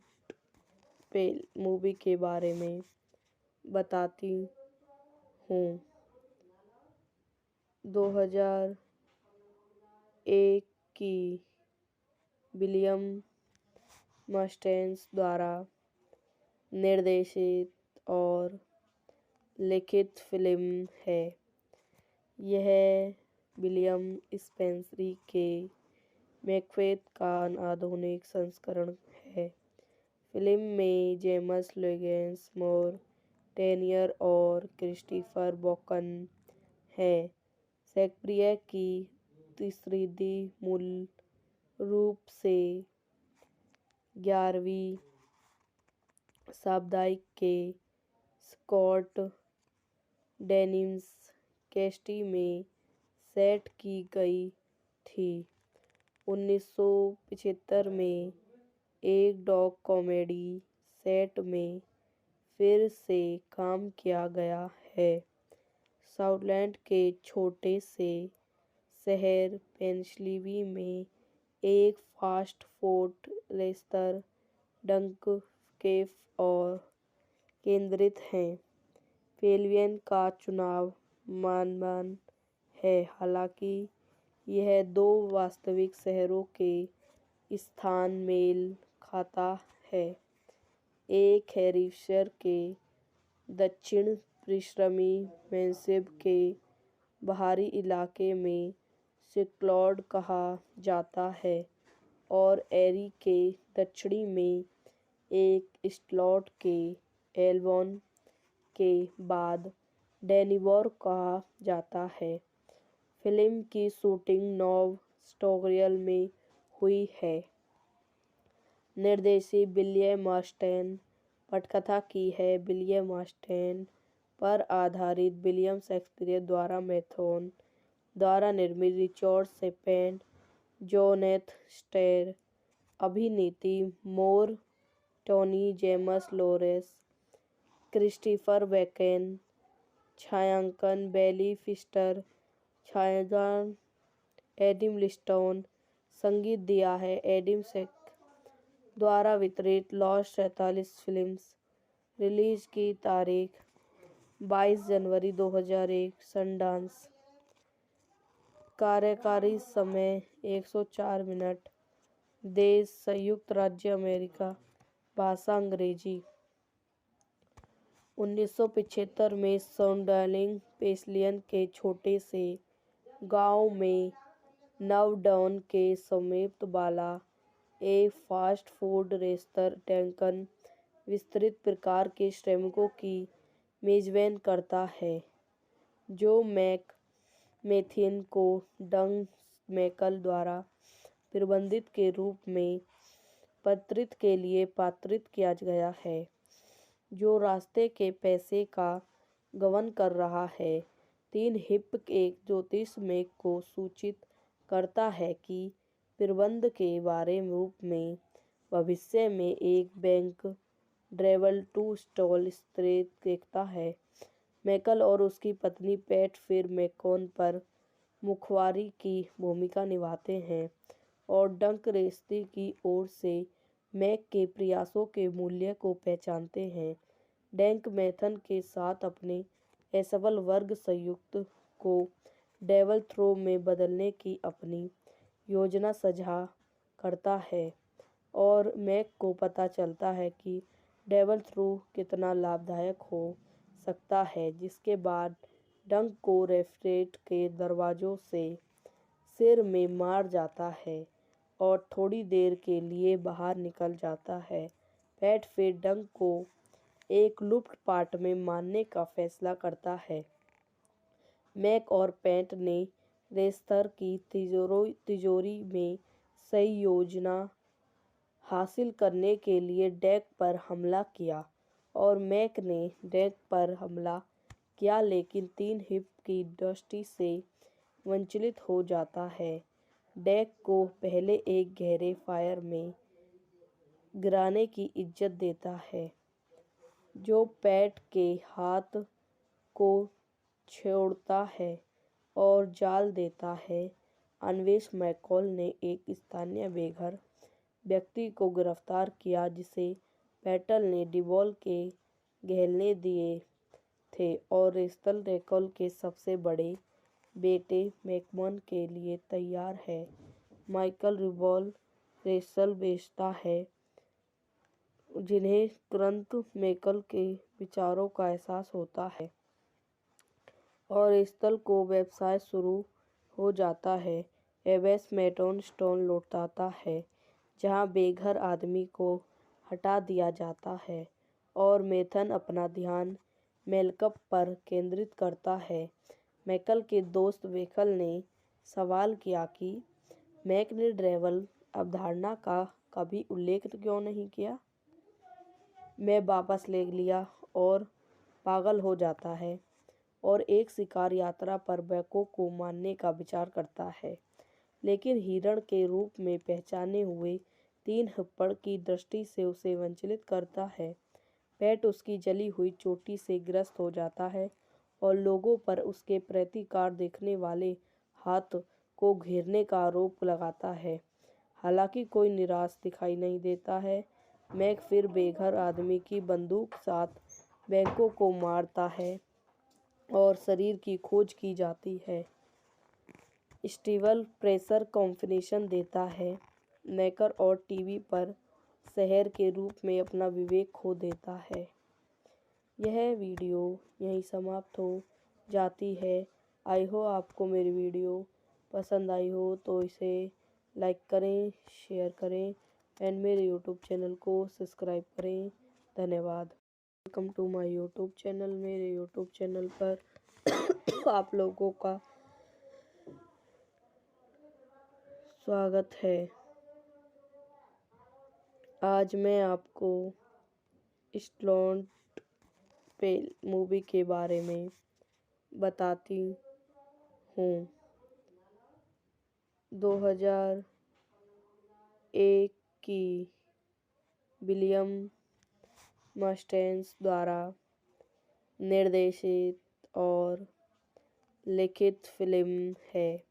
पे मूवी के बारे में बताती हूँ। 2001 की विलियम मस्टेन्स द्वारा निर्देशित और लिखित फिल्म है। यह विलियम स्पेंसरी के मैकबेथ का आधुनिक संस्करण है। फिल्म में जेम्स लॉरेंस मोर टेनियर और क्रिस्टोफर वॉकन है। शेक्सपियर की तीसरी मूल रूप से 11वीं शताब्दी के स्कॉट डेनिस कैस्टी में सेट की गई थी। 1975 में एक डॉग कॉमेडी सेट में फिर से काम किया गया है। स्कॉटलैंड के छोटे से शहर पेनिसलिवी में एक फास्ट फूड रेस्तरां डंककेफ और केंद्रित है। पेविलियन का चुनाव मनमाना है, हालांकि यह 2 वास्तविक शहरों के स्थान मेल खाता है। एक हैम्पशायर के दक्षिण पश्चिमी मैनसेब के बाहरी इलाके में सिक्लॉड कहा जाता है और एरी के दक्षिण में एक स्लॉट के एल्बोन के बाद डेनिवोर कहा जाता है। फिल्म की शूटिंग नोवा स्कॉटिया में हुई है। निर्देशित विलियम मस्टेन। पटकथा की है विलियम मस्टेन पर आधारित विलियम शेक्सपियर द्वारा मैथन द्वारा निर्मित रिचर्ड शेपेन, जोनेथन स्टेर। अभिनीति मोर टोनी जेम्स लॉरेंस, क्रिस्टोफर वॉकन। छायांकन बेली फिस्टर। छायाग्रहण एडम लिस्टन। संगीत दिया है एडम शेक द्वारा वितरित लॉस 47 फिल्म्स। रिलीज की तारीख 22 जनवरी 2001 सनडांस। कार्यकारी समय 104 मिनट। देश संयुक्त राज्य अमेरिका। भाषा अंग्रेजी। 1975 में सौंडार्लिंग पेंसिल्वेनिया के छोटे से गांव में नवडाउन के समीप वाला एक फास्ट फूड रेस्तरां डंकन विस्तृत प्रकार के श्रमिकों की मेजबानी करता है, जो मैक मेथिन को डग मैकल द्वारा प्रबंधित के रूप में पात्रित के लिए पात्रित किया गया है, जो रास्ते के पैसे का गबन कर रहा है। 3 हिप एक ज्योतिष मैक को सूचित करता है कि प्रबंध के बारे रूप में भविष्य में एक बैंक ड्रेवल टू स्टॉल स्थिर देखता है। मैकल और उसकी पत्नी पैट फिर मैकॉन पर मुखबिरी की भूमिका निभाते हैं और डंक रेस्ती की ओर से मैक के प्रयासों के मूल्य को पहचानते हैं। डैंक मैथन के साथ अपने असफल वर्ग संयुक्त को डेवल थ्रो में बदलने की अपनी योजना साझा करता है और मैक को पता चलता है कि डेवल थ्रो कितना लाभदायक हो सकता है, जिसके बाद डंक को रेफ्रिजरेटर के दरवाजों से सिर में मार जाता है और थोड़ी देर के लिए बाहर निकल जाता है। पैट फिर डंक को एक लुप्त पार्ट में मारने का फैसला करता है। मैक और पैट ने रेस्तर की तिजोरी में सही योजना हासिल करने के लिए डैक पर हमला किया और मैक ने डैक पर हमला किया, लेकिन 3 हिप की दृष्टि से वंचित हो जाता है। डैक को पहले एक गहरे फायर में गिराने की इजाज़त देता है, जो पैट के हाथ को छोड़ता है और जाल देता है। अन्वेष मैकॉल ने एक स्थानीय बेघर व्यक्ति को गिरफ्तार किया जिसे पैटल ने डिबॉल के गहने दिए थे और रेस्टल रेकॉल के सबसे बड़े बेटे मैकमोहन के लिए तैयार है। माइकल रिबॉल रेस्टल बेचता है, जिन्हें तुरंत मैकल के विचारों का एहसास होता है और रेस्टल को व्यवसाय शुरू हो जाता है। एवेस मैटन स्टोन लौटाता है, जहां बेघर आदमी को हटा दिया जाता है और मैथन अपना ध्यान मेलकप पर केंद्रित करता है। मैकल के दोस्त वेकल ने सवाल किया कि मैक ने ड्रेवल अवधारणा का कभी उल्लेख क्यों नहीं किया। मैं वापस ले लिया और पागल हो जाता है और एक शिकार यात्रा पर बैकों को मारने का विचार करता है, लेकिन हिरण के रूप में पहचाने हुए 3 हप्पड़ की दृष्टि से उसे वंचित करता है। पैट उसकी जली हुई चोटी से ग्रस्त हो जाता है और लोगों पर उसके प्रतिकार देखने वाले हाथ को घेरने का आरोप लगाता है। हालांकि कोई निराश दिखाई नहीं देता है, मैक फिर बेघर आदमी की बंदूक साथ बैंकों को मारता है और शरीर की खोज की जाती है। स्टीवल प्रेशर कॉन्फिनेशन देता है, मैकर और टीवी पर शहर के रूप में अपना विवेक खो देता है। यह वीडियो यहीं समाप्त हो जाती है। आई हो आपको मेरी वीडियो पसंद आई हो तो इसे लाइक करें, शेयर करें एंड मेरे यूट्यूब चैनल को सब्सक्राइब करें। धन्यवाद। Welcome to my YouTube channel. मेरे यूट्यूब चैनल पर आप लोगों का स्वागत है। आज मैं आपको स्टोन्ड पे मूवी के बारे में बताती हूँ। 2001 की विलियम मस्टेन्स द्वारा निर्देशित और लिखित फिल्म है।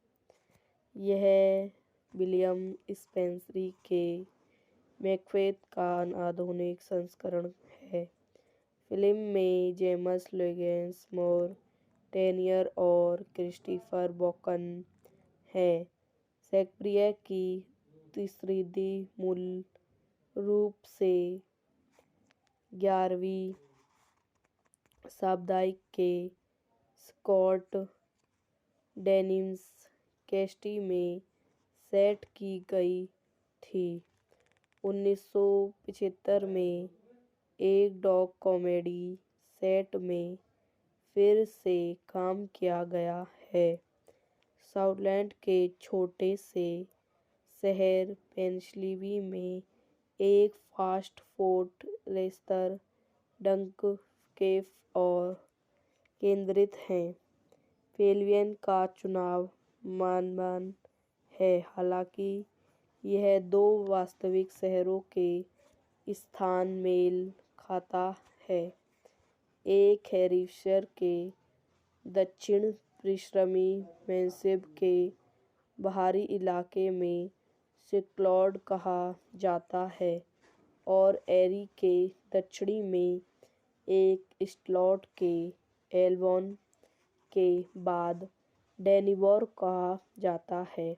यह विलियम स्पेंसरी के मैकबेथ का आधुनिक संस्करण है। फिल्म में जेम्स लॉरेंस मोर टेनियर और क्रिस्टोफर वॉकन हैं। शेक्सपियर की त्रिशृंगी मूल रूप से 11वीं शताब्दी के स्कॉट डेनिस कैस्टी में सेट की गई थी। 1975 में एक डॉग कॉमेडी सेट में फिर से काम किया गया है। स्कॉटलैंड के छोटे से शहर पेनिसलिवनी में एक फास्ट फूड रेस्तरां डंक कैफे और केंद्रित है। पेविलियन का चुनाव मानवान है, हालांकि यह दो वास्तविक शहरों के स्थान मेल खाता है। एक हैम्पशायर के दक्षिण पश्चिमी मैनसेब के बाहरी इलाके में सिक्लॉड कहा जाता है और एरी के दक्षिणी में एक स्लॉट के एल्बोन के बाद डेनिवोर कहा जाता है।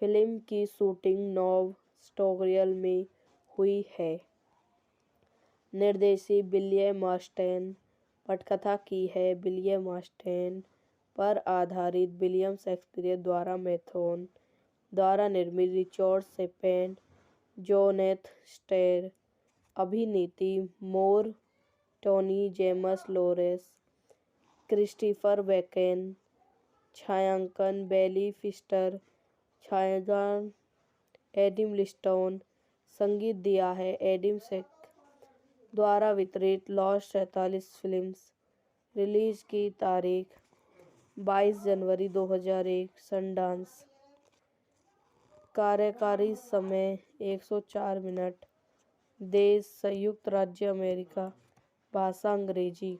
फिल्म की शूटिंग नोव स्कोटिया में हुई है। निर्देशित विलियम ऑस्टेन, पटकथा की है विलियम ऑस्टेन पर आधारित विलियम शेक्सपियर द्वारा मैथ्यू द्वारा निर्मित रिचर्ड शेपेन, जोनेथ स्टेर, अभिनीति मोर, टोनी जेम्स लॉरेंस, क्रिस्टोफर वॉकेन, छायांकन बेली फिस्टर, छायाग्रहण एडम लिस्टन, संगीत दिया है एडम शेक द्वारा वितरित लॉस 47 फिल्म्स। रिलीज की तारीख 22 जनवरी 2001 सनडांस। कार्यकारी समय 104 मिनट। देश संयुक्त राज्य अमेरिका। भाषा अंग्रेजी।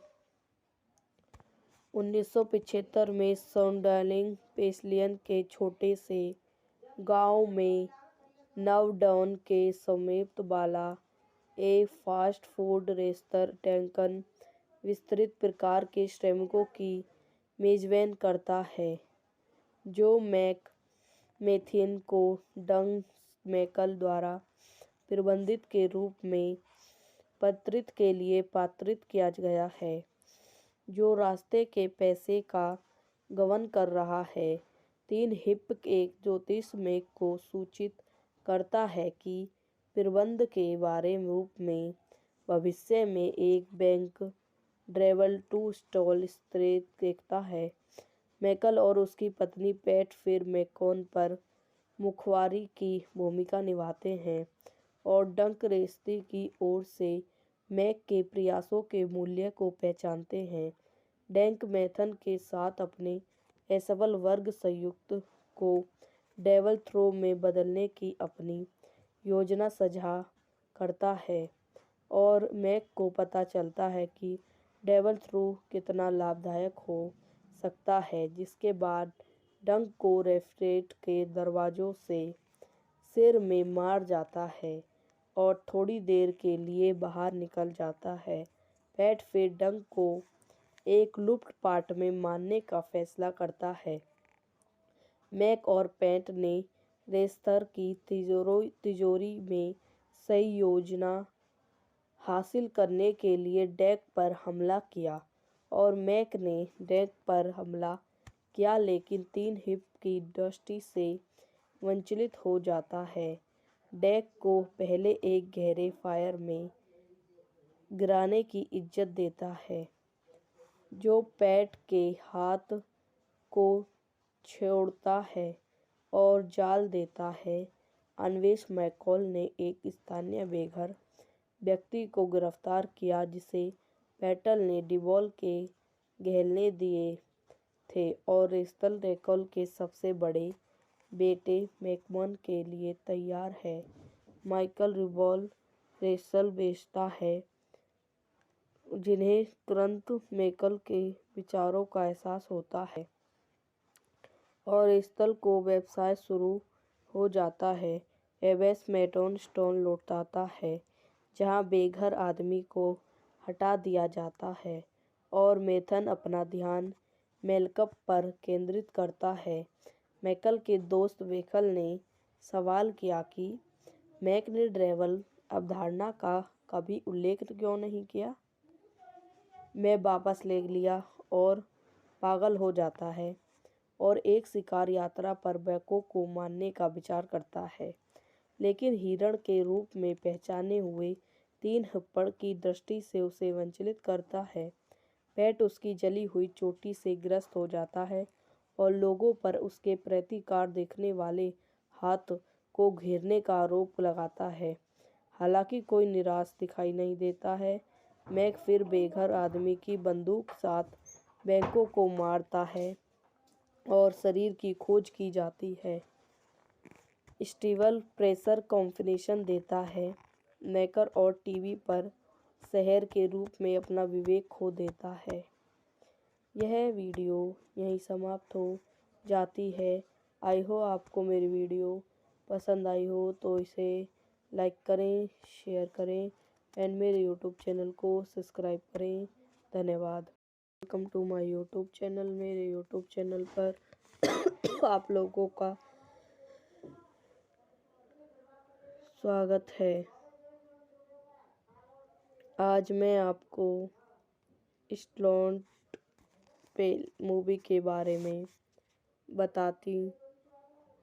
1975 में सौंडार्लिंग पेंसिल्वेनिया के छोटे से गांव में नवडाउन के समीप वाला एक फास्ट फूड रेस्तरां डंकन विस्तृत प्रकार के श्रमिकों की मेजबानी करता है, जो मैथ्यू को डग मैकल द्वारा प्रबंधित के रूप में पात्रित के लिए पात्रित किया गया है, जो रास्ते के पैसे का गबन कर रहा है। 3 हिप एक ज्योतिषमय को सूचित करता है कि प्रबंध के बारे रूप में भविष्य में एक बैंक ड्रेवल टू स्टॉल स्थित देखता है। मैकल और उसकी पत्नी पैट फिर मैकोन पर मुखबिर की भूमिका निभाते हैं और डंक रेस्तरां की ओर से मैक के प्रयासों के मूल्य को पहचानते हैं। डंक मैथ्यू के साथ अपने असफल वर्ग संयुक्त को डेविल थ्रो में बदलने की अपनी योजना साझा करता है और मैक को पता चलता है कि डेविल थ्रो कितना लाभदायक हो सकता है, जिसके बाद डंक को रेस्टोरेंट के दरवाजों से सिर में मार जाता है और थोड़ी देर के लिए बाहर निकल जाता है। पैट फिर डंक को एक लूटपाट में मारने का फैसला करता है। मैक और पैट ने रेस्तरां की तिजोरी में सही योजना हासिल करने के लिए डंक पर हमला किया और मैक ने डंक पर हमला किया, लेकिन 3 हिप की दृष्टि से वंचित हो जाता है। डंक को पहले एक गहरे फायर में गिरने की इजाज़त देता है, जो पैट के हाथ को छोड़ता है और जाल देता है। अन्वेषक मैकल ने एक स्थानीय बेघर व्यक्ति को गिरफ्तार किया जिसे पैटल ने डिवॉल के गहने दिए थे और रेचल मैकल के सबसे बड़े बेटे मैकमोहन के लिए तैयार है। माइकल रिवॉल रेचल बेचता है, जिन्हें तुरंत मैकल के विचारों का एहसास होता है और रेचल को व्यवसाय शुरू हो जाता है। एवेस मैडन स्टोन लौटाता है, जहां बेघर आदमी को हटा दिया जाता है और मैथ्यू अपना ध्यान मैकल पर केंद्रित करता है। मैकल के दोस्त वेकल ने सवाल किया कि मैक ने ड्रेवल अवधारणा का कभी उल्लेख क्यों नहीं किया। मैं वापस ले लिया और पागल हो जाता है और एक शिकार यात्रा पर बैकों को मारने का विचार करता है, लेकिन हिरण के रूप में पहचाने हुए 3 हिप्पड़ की दृष्टि से उसे वंचित करता है। पैट उसकी जली हुई चोटी से ग्रस्त हो जाता है और लोगों पर उसके प्रतिकार देखने वाले हाथ को घेरने का आरोप लगाता है। हालांकि कोई निराश दिखाई नहीं देता है, मैक फिर बेघर आदमी की बंदूक साथ बैंकों को मारता है और शरीर की खोज की जाती है। स्टीवल प्रेशर कॉम्बिनेशन देता है। मैकर और टीवी पर शहर के रूप में अपना विवेक खो देता है। यह वीडियो यहीं समाप्त हो जाती है। आई हो आपको मेरी वीडियो पसंद आई हो तो इसे लाइक करें, शेयर करें एंड मेरे यूट्यूब चैनल को सब्सक्राइब करें। धन्यवाद। Welcome to my YouTube channel. मेरे यूट्यूब चैनल पर आप लोगों का स्वागत है। आज मैं आपको स्टोन पे मूवी के बारे में बताती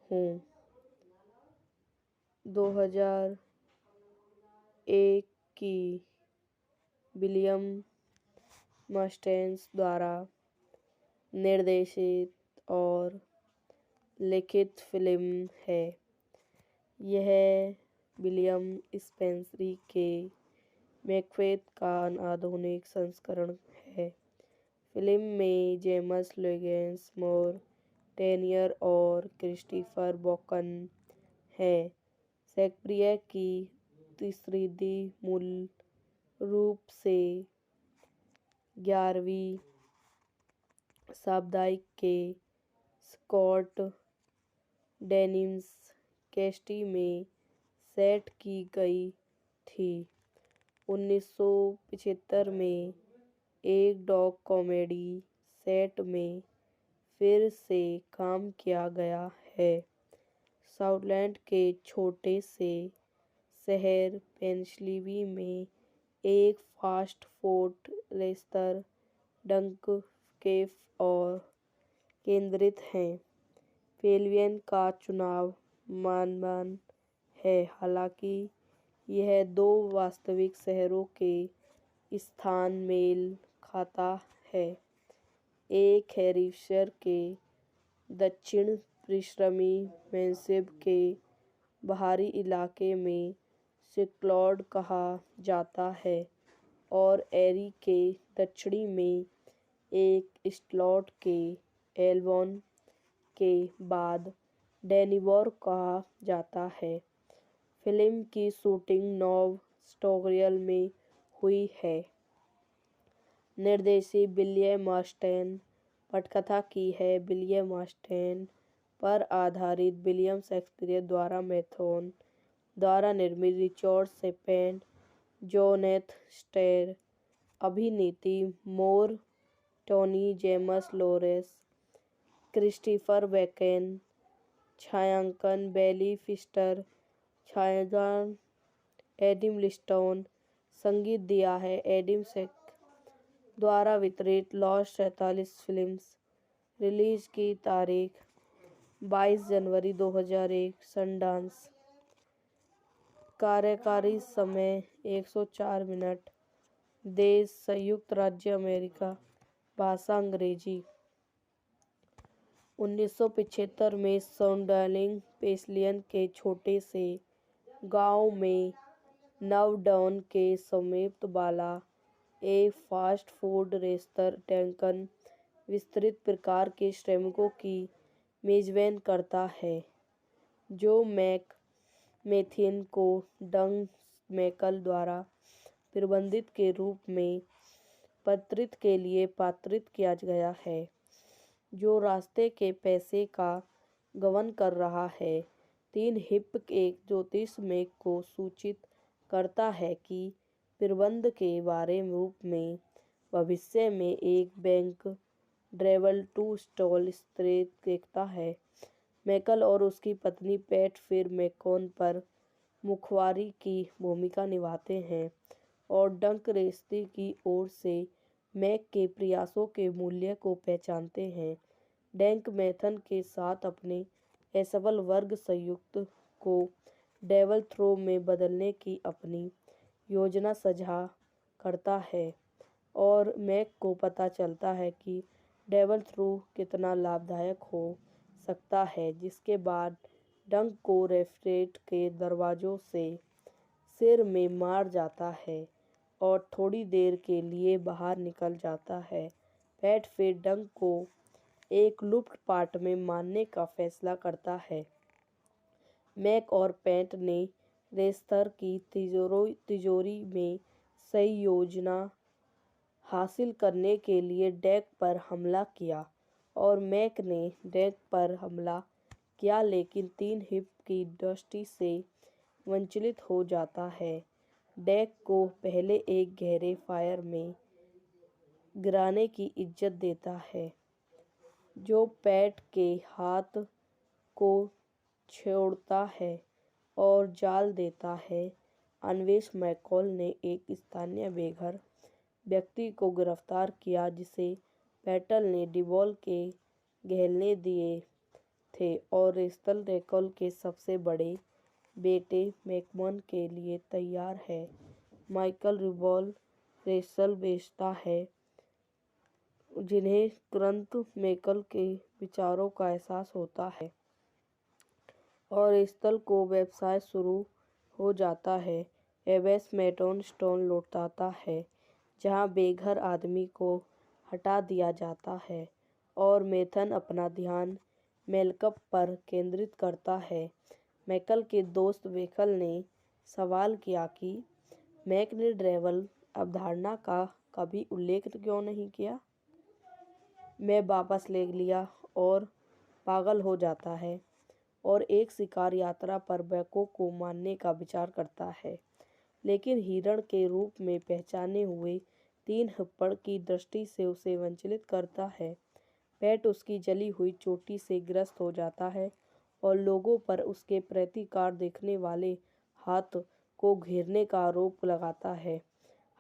हूँ। 2001 की विलियम मस्टेन्स द्वारा निर्देशित और लिखित फिल्म है। यह विलियम स्पेंसरी के मैकबेथ का आधुनिक संस्करण है। फिल्म में जेम्स लॉरेंस मोर टेनियर और क्रिस्टोफर वॉकन है। शेक्सपियर की तीसरी मूल रूप से 11वीं शताब्दी के स्कॉट डेनिस कैस्टी में सेट की गई थी। 1975 में एक डॉग कॉमेडी सेट में फिर से काम किया गया है। स्कॉटलैंड के छोटे से शहर पेनिसलिवी में एक फास्ट फूड रेस्तरां डंककेफ और केंद्रित है। पेविलियन का चुनाव मनमाना है, हालांकि यह दो वास्तविक शहरों के स्थान मेल खाता है। एक हैम्पशायर के दक्षिण पश्चिमी मैनसेफ के बाहरी इलाके में सिक्लॉड कहा जाता है और एरी के दक्षिणी में एक स्लॉट के एल्बोन के बाद डेनिवोर कहा जाता है। फिल्म की शूटिंग नोवा स्कॉटिया में हुई है। निर्देशित विलियम मस्टेन। पटकथा की है विलियम मस्टेन पर आधारित विलियम शेक्सपियर द्वारा मैथ्यू द्वारा निर्मित रिचर्ड शेफेन, जोनेथन स्टेर। अभिनीत मोर टोनी, जेम्स लॉरेंस, क्रिस्टोफर वॉकन। छायांकन बेली फिस्टर। छायाग्रहण एडम लिस्टन। संगीत दिया है एडम शेक द्वारा वितरित लॉस 47 फिल्म्स। रिलीज की तारीख 22 जनवरी 2001 सनडांस। कार्यकारी समय 104 मिनट। देश संयुक्त राज्य अमेरिका। भाषा अंग्रेजी। 1975 में सौंडार्लिंग पेनिनसुला के छोटे से गांव में नवडाउन के समीप वाला एक फास्ट फूड रेस्तरां डंकन विस्तृत प्रकार के श्रमिकों की मेजबानी करता है, जो मैथ्यू को डग मैकल द्वारा प्रबंधक के रूप में पात्रित के लिए पात्रित किया गया है, जो रास्ते के पैसे का गबन कर रहा है। 3 हिप एक ज्योतिषमय को सूचित करता है कि प्रबंधक के बारे रूप में भविष्य में एक बैंक ड्राइव टू स्टॉल स्थित देखता है। मैकल और उसकी पत्नी पैट फिर मैकॉन पर मुखबिर की भूमिका निभाते हैं और डंक रेस्तरां की ओर से मैक के प्रयासों के मूल्य को पहचानते हैं। डंक मैथ्यू के साथ अपने असफल वर्ग संयुक्त को डेविल थ्रो में बदलने की अपनी योजना साझा करता है और मैक को पता चलता है कि डेविल थ्रो कितना लाभदायक हो सकता है, जिसके बाद डंक को रेस्टोरेंट के दरवाजों से सिर में मार जाता है और थोड़ी देर के लिए बाहर निकल जाता है। पैट फिर डंक को एक लूटपाट में मारने का फैसला करता है। मैक और पैट ने रेस्तर की तिजोरी में सही योजना हासिल करने के लिए डेक पर हमला किया और मैक ने डेक पर हमला किया, लेकिन 3 हिप की दृष्टि से वंचित हो जाता है। डेक को पहले एक गहरे फायर में गिराने की इजाज़त देता है, जो पैट के हाथ को छोड़ता है और जाल देता है। अन्वेष मैकॉल ने एक स्थानीय बेघर व्यक्ति को गिरफ्तार किया, जिसे पैटल ने डिबॉल के गहने दिए थे और रेस्टल रेकल के सबसे बड़े बेटे मैकमन के लिए तैयार है। माइकल रिबॉल रेस्टल बेचता है, जिन्हें तुरंत मैकल के विचारों का एहसास होता है और रेस्टल को व्यवसाय शुरू हो जाता है। एवेस मैटन स्टोन लौटाता है, जहां बेघर आदमी को हटा दिया जाता है और मेथन अपना ध्यान मेलकप पर केंद्रित करता है। मैकल के दोस्त वेखल ने सवाल किया कि मैक ने ड्रेवल अवधारणा का कभी उल्लेख क्यों नहीं किया। मैं वापस ले लिया और पागल हो जाता है और एक शिकार यात्रा पर बैको को मारने का विचार करता है, लेकिन हिरण के रूप में पहचाने हुए 3 हिप्पड़ की दृष्टि से उसे वंचित करता है। पैट उसकी जली हुई चोटी से ग्रस्त हो जाता है और लोगों पर उसके प्रतिकार देखने वाले हाथ को घेरने का आरोप लगाता है।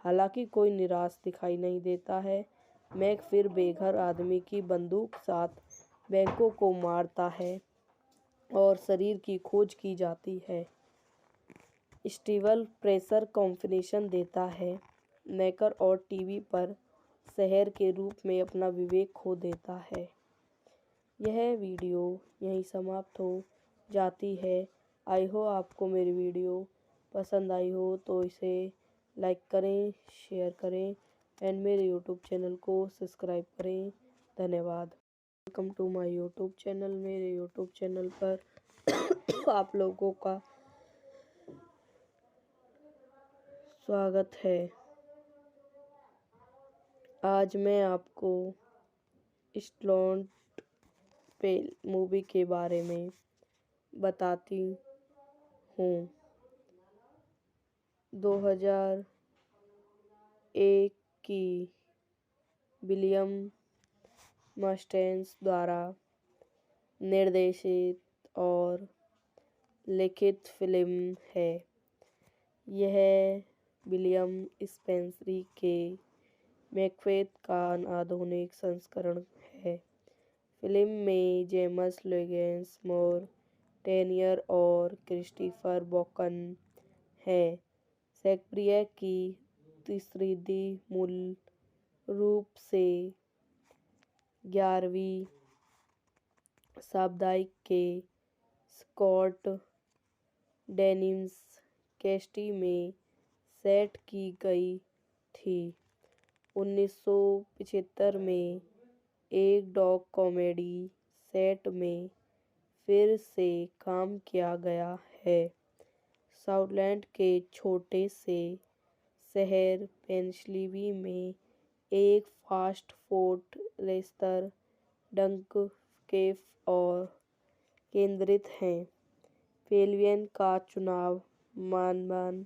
हालांकि कोई निराश दिखाई नहीं देता है, मैक फिर बेघर आदमी की बंदूक साथ बैंकों को मारता है और शरीर की खोज की जाती है। स्टीवल प्रेशर कॉन्फिनेशन देता है, मैकर और टीवी पर शहर के रूप में अपना विवेक खो देता है। यह वीडियो यहीं समाप्त हो जाती है। आई हो आपको मेरी वीडियो पसंद आई हो तो इसे लाइक करें, शेयर करें एंड मेरे यूट्यूब चैनल को सब्सक्राइब करें। धन्यवाद। Welcome to my YouTube channel. मेरे यूट्यूब चैनल पर आप लोगों का स्वागत है। आज मैं आपको स्लॉट पे मूवी के बारे में बताती हूँ। 2001 की विलियम मस्टेन्स द्वारा निर्देशित और लिखित फिल्म है। यह विलियम स्पेंसरी के मैकबेथ का आधुनिक संस्करण है। फिल्म में जेम्स लॉरेंस मोर टेनियर और क्रिस्टोफर वॉकन हैं। शेक्सपियर की त्रिशृंगी मूल रूप से 11वीं शताब्दी के स्कॉट डेनिस कैस्टी में सेट की गई थी। 1975 में एक डॉग कॉमेडी सेट में फिर से काम किया गया है। स्कॉटलैंड के छोटे से शहर पेनिसलिवी में एक फास्ट फूड रेस्तरां डंक कैफ और केंद्रित है। पेविलियन का चुनाव मानवान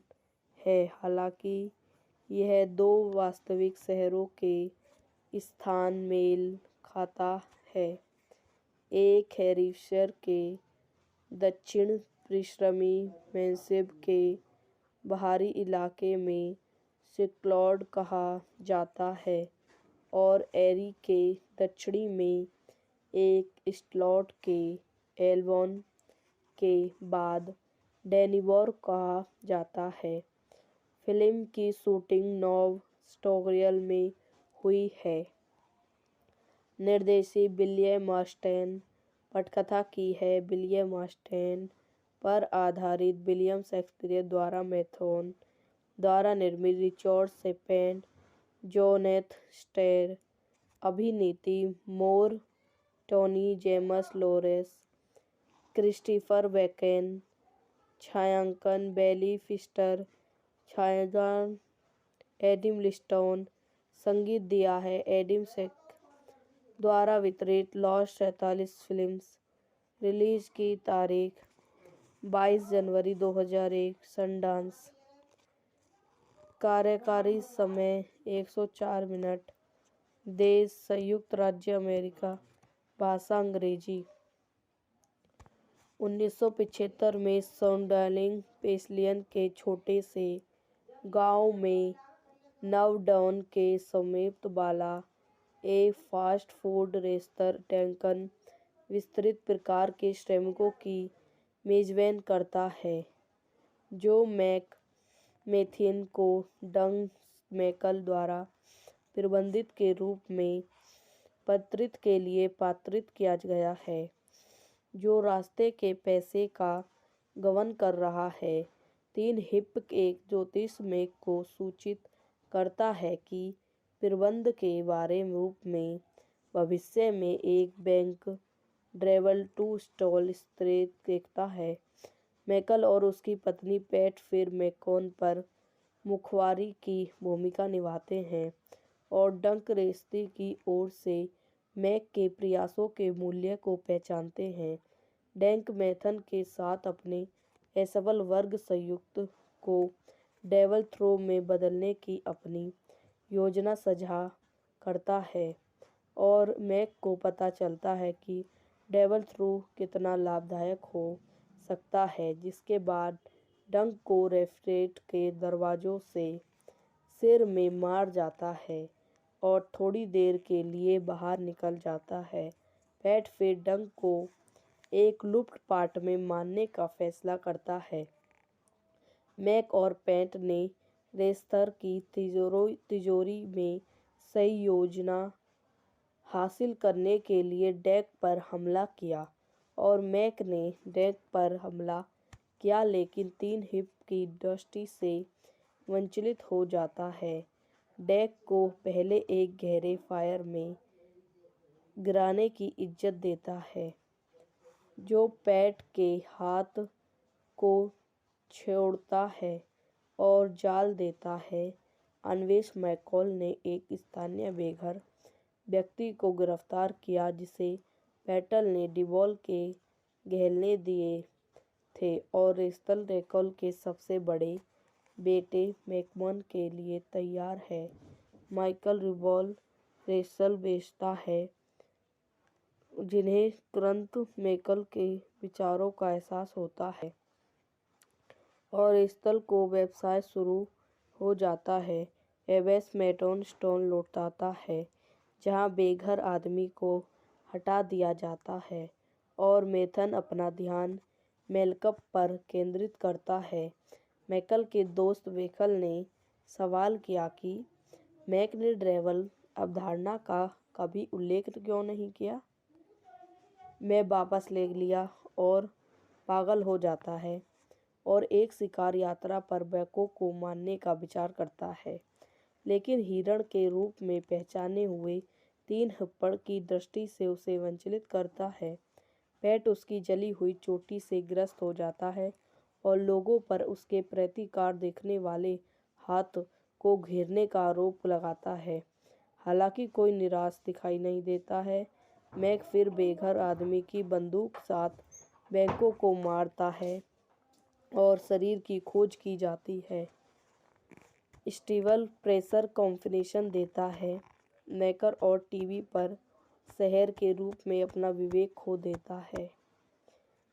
है, हालांकि यह 2 वास्तविक शहरों के स्थान मेल खाता है। एक हैम्पशायर के दक्षिण पश्चिमी मैनसेब के बाहरी इलाके में सिक्लॉड कहा जाता है और एरी के दक्षिण में एक स्लॉट के एल्बोन के बाद डेनिवोर कहा जाता है। फिल्म की शूटिंग नोव स्कॉटिया में हुई है। निर्देशित विलियम मस्टेन। पटकथा की है विलियम मस्टेन पर आधारित विलियम शेक्सपियर द्वारा मैथन द्वारा निर्मित रिचर्ड शेपेन, जोनेथ स्टेर। अभिनीति मोर टोनी जेम्स लॉरेंस, क्रिस्टोफर वॉकन, छायांकन बेली फिस्टर, छायाग्रहण एडिम लिस्टोन, संगीत दिया है एडिम सेक द्वारा वितरित लॉस 47 फिल्म्स। रिलीज की तारीख 22 जनवरी 2001, सनडांस। कार्यकारी समय 104 मिनट। देश संयुक्त राज्य अमेरिका। भाषा अंग्रेजी। 1975 में सौंडार्लिंग पेसलियन के छोटे से गांव में नवडॉन के समीप वाला एक फास्ट फूड रेस्तरां विस्तृत प्रकार के श्रमिकों की मेजबानी करता है, जो मैथियन को डंग मैकल द्वारा प्रबंधित के रूप में पात्रित के लिए पात्रित किया गया है, जो रास्ते के पैसे का गबन कर रहा है। 3 हिप एक ज्योतिष मेक को सूचित करता है कि प्रबंध के बारे रूप में भविष्य में एक बैंक ड्रेवल टू स्टॉल स्थिर देखता है। मैकल और उसकी पत्नी पैट फिर मैकोन पर मुखबिर की भूमिका निभाते हैं और डंक रेस्ती की ओर से मैक के प्रयासों के मूल्य को पहचानते हैं। डंक मैथन के साथ अपने असफल वर्ग संयुक्त को डेवल थ्रो में बदलने की अपनी योजना साझा करता है और मैक को पता चलता है कि डेवल थ्रो कितना लाभदायक हो सकता है, जिसके बाद डंक को रेस्टोरेंट के दरवाजों से सिर में मार जाता है और थोड़ी देर के लिए बाहर निकल जाता है। पैट फिर डंक को एक लूट पाट में मारने का फैसला करता है। मैक और पैट ने रेस्तरां की तिजोरी में सही योजना हासिल करने के लिए डंक पर हमला किया और मैक ने डंक पर हमला किया, लेकिन 3 हिप की दृष्टि से वंचित हो जाता है। डंक को पहले एक गहरे फायर में गिरने की इजाज़त देता है, जो पैट के हाथ को छोड़ता है और जाल देता है। अन्वेष मैकॉल ने एक स्थानीय बेघर व्यक्ति को गिरफ्तार किया, जिसे पैटल ने डिबॉल के गहने दिए थे और रेस्तरां के सबसे बड़े बेटे मैकमोहन के लिए तैयार है। माइकल रिबॉल रेसल बेचता है, जिन्हें तुरंत मैकल के विचारों का एहसास होता है और रेसल को व्यवसाय शुरू हो जाता है। एवेस मैटन स्टोन लौटाता है, जहां बेघर आदमी को हटा दिया जाता है और मैथन अपना ध्यान मैकल पर केंद्रित करता है। मैकल के दोस्त वेकल ने सवाल किया कि मैक ने ड्रेवल अवधारणा का कभी उल्लेख क्यों नहीं किया। मैं वापस ले लिया और पागल हो जाता है और एक शिकार यात्रा पर बैकों को मारने का विचार करता है, लेकिन हिरण के रूप में पहचाने हुए 3 हिप्पड़ की दृष्टि से उसे वंचित करता है। पैट उसकी जली हुई चोटी से ग्रस्त हो जाता है और लोगों पर उसके प्रतिकार देखने वाले हाथ को घेरने का आरोप लगाता है। हालांकि कोई निराश दिखाई नहीं देता है, मैक फिर बेघर आदमी की बंदूक साथ बैंकों को मारता है और शरीर की खोज की जाती है। स्टीवल प्रेशर कॉन्फिडेंस देता है, मैकर और टीवी पर शहर के रूप में अपना विवेक खो देता है।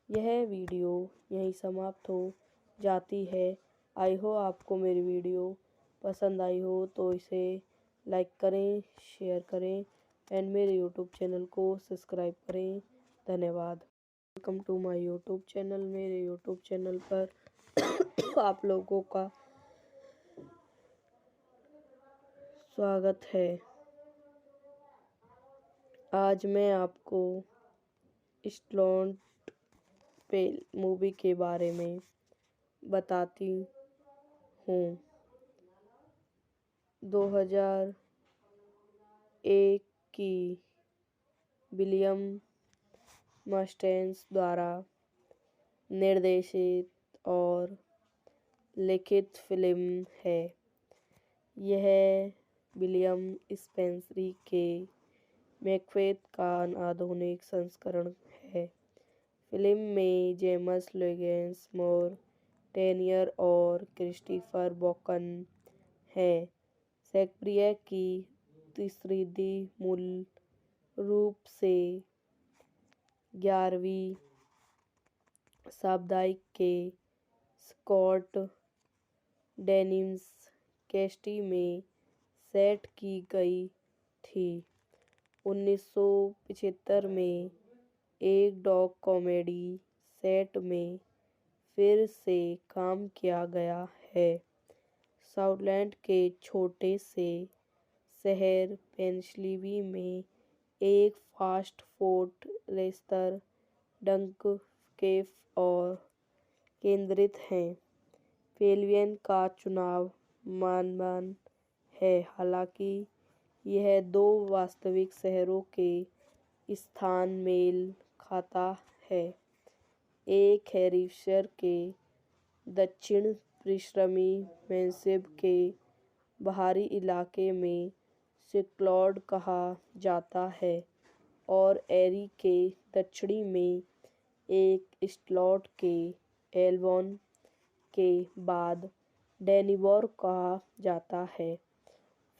यह वीडियो यहीं समाप्त हो जाती है। आई हो आपको मेरी वीडियो पसंद आई हो तो इसे लाइक करें, शेयर करें एंड मेरे यूट्यूब चैनल को सब्सक्राइब करें। धन्यवाद। Welcome to my YouTube channel. मेरे यूट्यूब चैनल पर आप लोगों का स्वागत है। आज मैं आपको स्लॉट पे मूवी के बारे में बताती हूँ। 2001 की विलियम मस्टेन्स द्वारा निर्देशित और लिखित फिल्म है। यह विलियम स्पेंसरी के मैकबेथ का आधुनिक संस्करण है। फिल्म में जेम्स लॉरेंस मोर, टेनियर और क्रिस्टोफर वॉकन हैं। शेक्सपियर की तीसरी मूल रूप से 11वीं शताब्दी के स्कॉट डेनिस कैस्टी में सेट की गई थी। 1975 में एक डॉग कॉमेडी सेट में फिर से काम किया गया है। स्कॉटलैंड के छोटे से शहर पेनिसल्वेनिया में एक फास्ट फूड रेस्तरां डंक कैफ और केंद्रित है। पेविलियन का चुनाव मनमाना है, हालांकि यह दो वास्तविक शहरों के स्थान मेल खाता है। एक हैम्पशायर के दक्षिण पश्चिमी मैनसेफ के बाहरी इलाके में स्कॉटलैंड कहा जाता है और एरी के दक्षिण में एक स्लॉट के एल्बोन के बाद डेनिवोर कहा जाता है।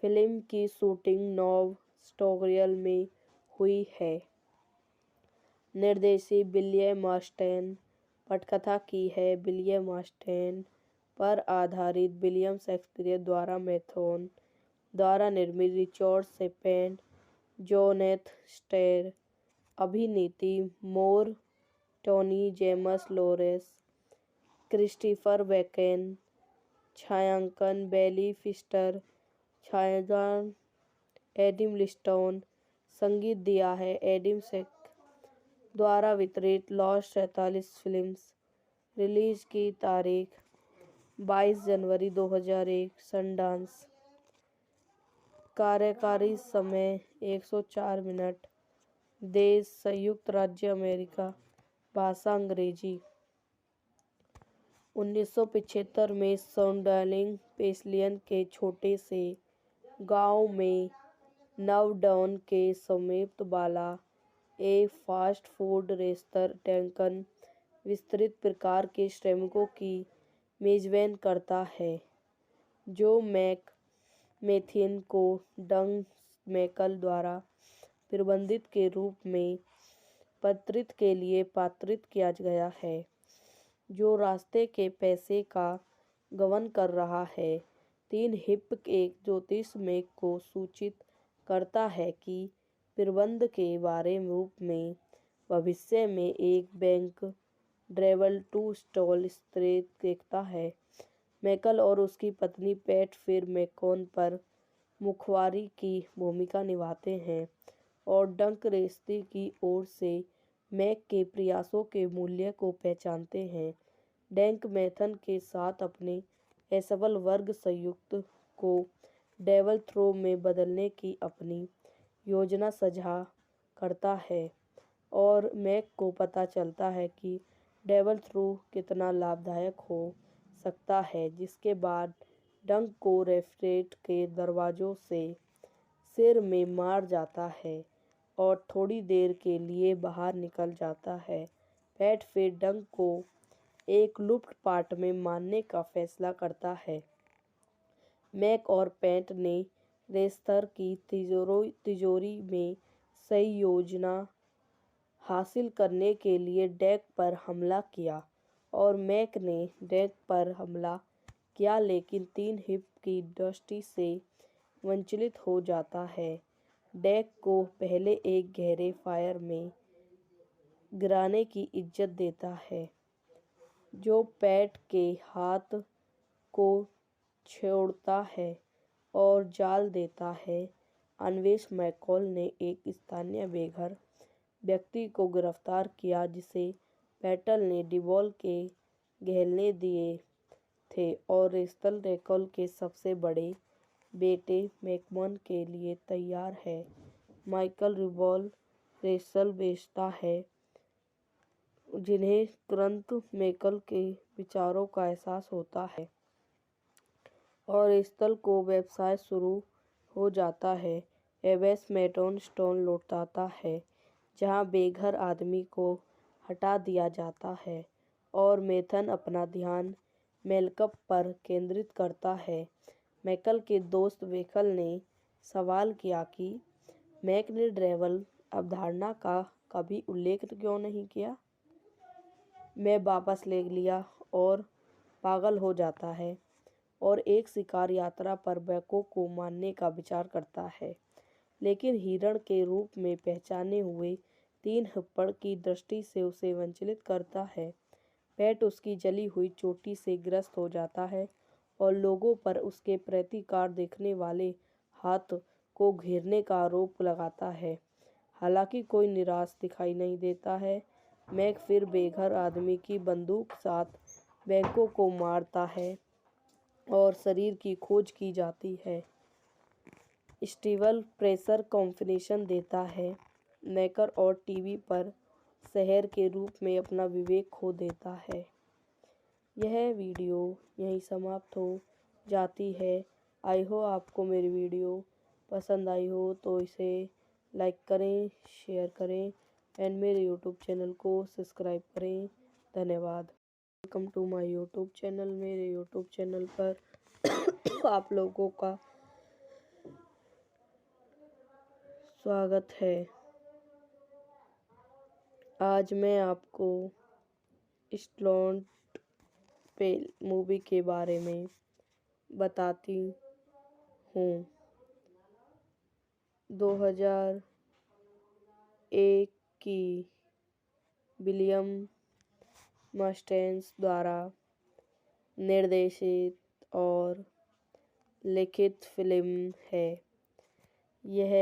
फिल्म की शूटिंग नोवा स्कॉटिया में हुई है। निर्देशित विलियम ऑस्टेन, पटकथा की है विलियम ऑस्टेन पर आधारित विलियम शेक्सपियर द्वारा मैथ्यू द्वारा निर्मित रिचर्ड शेपेन, जोनाथन स्टार, अभिनीत मोर, टोनी जेम्स लॉरेंस, क्रिस्टोफर वॉकन, छायांकन बेली फिस्टर, छायाग्रहण एडम लिस्टन, संगीत दिया है एडम शेक द्वारा वितरित लॉस एंजेलिस फिल्म्स। रिलीज की तारीख 22 जनवरी 2001, सनडांस। कार्यकारी समय 104 मिनट। देश संयुक्त राज्य अमेरिका। भाषा अंग्रेजी। 1975 में सौंडर्लिंग पेनिनसुला के छोटे से गांव में नावडाउन के समीप वाला एक फास्ट फूड रेस्तरां डंकन विस्तृत प्रकार के श्रमिकों की मेजबानी करता है, जो मैथ्यू को डग मैकल द्वारा प्रबंधित के रूप में पात्रित के लिए पात्रित किया गया है, जो रास्ते के पैसे का गबन कर रहा है। 3 हिप एक ज्योतिष मैक को सूचित करता है कि प्रबंध के बारे रूप में भविष्य में एक बैंक ड्राइव टू स्टॉल स्थित देखता है। मैकल और उसकी पत्नी पैट फिर मैककोन पर मुखबिर की भूमिका निभाते हैं और डंक रेस्तरां की ओर से मैक के प्रयासों के मूल्य को पहचानते हैं। डंक मैथ्यू के साथ अपने असफल वर्ग संयुक्त को डेविल थ्रो में बदलने की अपनी योजना साझा करता है और मैक को पता चलता है कि डेविल थ्रो कितना लाभदायक हो सकता है, जिसके बाद डंक को रेस्टोरेंट के दरवाजों से सिर में मार जाता है और थोड़ी देर के लिए बाहर निकल जाता है। पैट फिर डंक को एक लूटपाट में मारने का फैसला करता है। मैक और पैट ने रेस्तरां की तिजोरी में सही योजना हासिल करने के लिए डंक पर हमला किया और मैक ने डंक पर हमला किया, लेकिन 3 हिप की दृष्टि से वंचित हो जाता है। डंक को पहले एक गहरे फायर में गिरने की इजाज़त देता है, जो पैट के हाथ को छोड़ता है और जाल देता है। अन्वेषक मैकॉल ने एक स्थानीय बेघर व्यक्ति को गिरफ्तार किया जिसे पैटल ने डिवॉल के गहने दिए थे और रेचल मैकॉल के सबसे बड़े बेटे मैकमोहन के लिए तैयार है। माइकल रिवॉल रेचल बेचता है जिन्हें तुरंत मैकल के विचारों का एहसास होता है और स्थल को व्यवसाय शुरू हो जाता है। एबेस मेटोन स्टोन लौटाता है, जहां बेघर आदमी को हटा दिया जाता है और मेथन अपना ध्यान मेलकप पर केंद्रित करता है। मैकल के दोस्त वेकल ने सवाल किया कि मैक ने ड्रेवल अवधारणा का कभी उल्लेख क्यों नहीं किया। मैं वापस ले लिया और पागल हो जाता है और एक शिकार यात्रा पर बैको को मारने का विचार करता है, लेकिन हिरण के रूप में पहचाने हुए 3 हप्पड़ की दृष्टि से उसे वंचित करता है। पैट उसकी जली हुई चोटी से ग्रस्त हो जाता है और लोगों पर उसके प्रतिकार देखने वाले हाथ को घेरने का आरोप लगाता है। हालांकि कोई निराश दिखाई नहीं देता है, मैक फिर बेघर आदमी की बंदूक साथ बैंकों को मारता है और शरीर की खोज की जाती है। स्टीवल प्रेशर कॉन्फिनेशन देता है, मैकर और टीवी पर शहर के रूप में अपना विवेक खो देता है। यह वीडियो यहीं समाप्त हो जाती है। आई हो आपको मेरी वीडियो पसंद आई हो तो इसे लाइक करें, शेयर करें एंड मेरे यूट्यूब चैनल को सब्सक्राइब करें। धन्यवाद। Welcome to my YouTube channel. मेरे यूट्यूब चैनल पर आप लोगों का स्वागत है। आज मैं आपको स्टोन पे मूवी के बारे में बताती हूँ। 2001 की विलियम मस्टेन्स द्वारा निर्देशित और लिखित फिल्म है। यह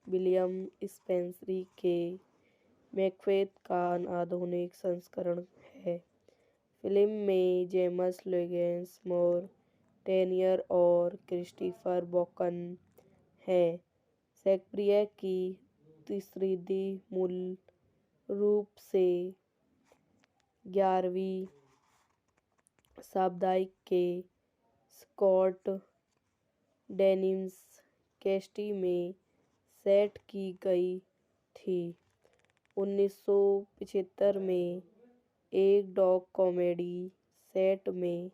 विलियम स्पेंसरी के मैकबेथ का आधुनिक संस्करण है। फिल्म में जेम्स लॉरेंस मोर टेनियर और क्रिस्टोफर वॉकन हैं। शेक्सपियर की त्रिशृंगी मूल रूप से 11वीं शताब्दी के स्कॉट डेनिस कैस्टी में सेट की गई थी। 1975 में एक डॉग कॉमेडी सेट में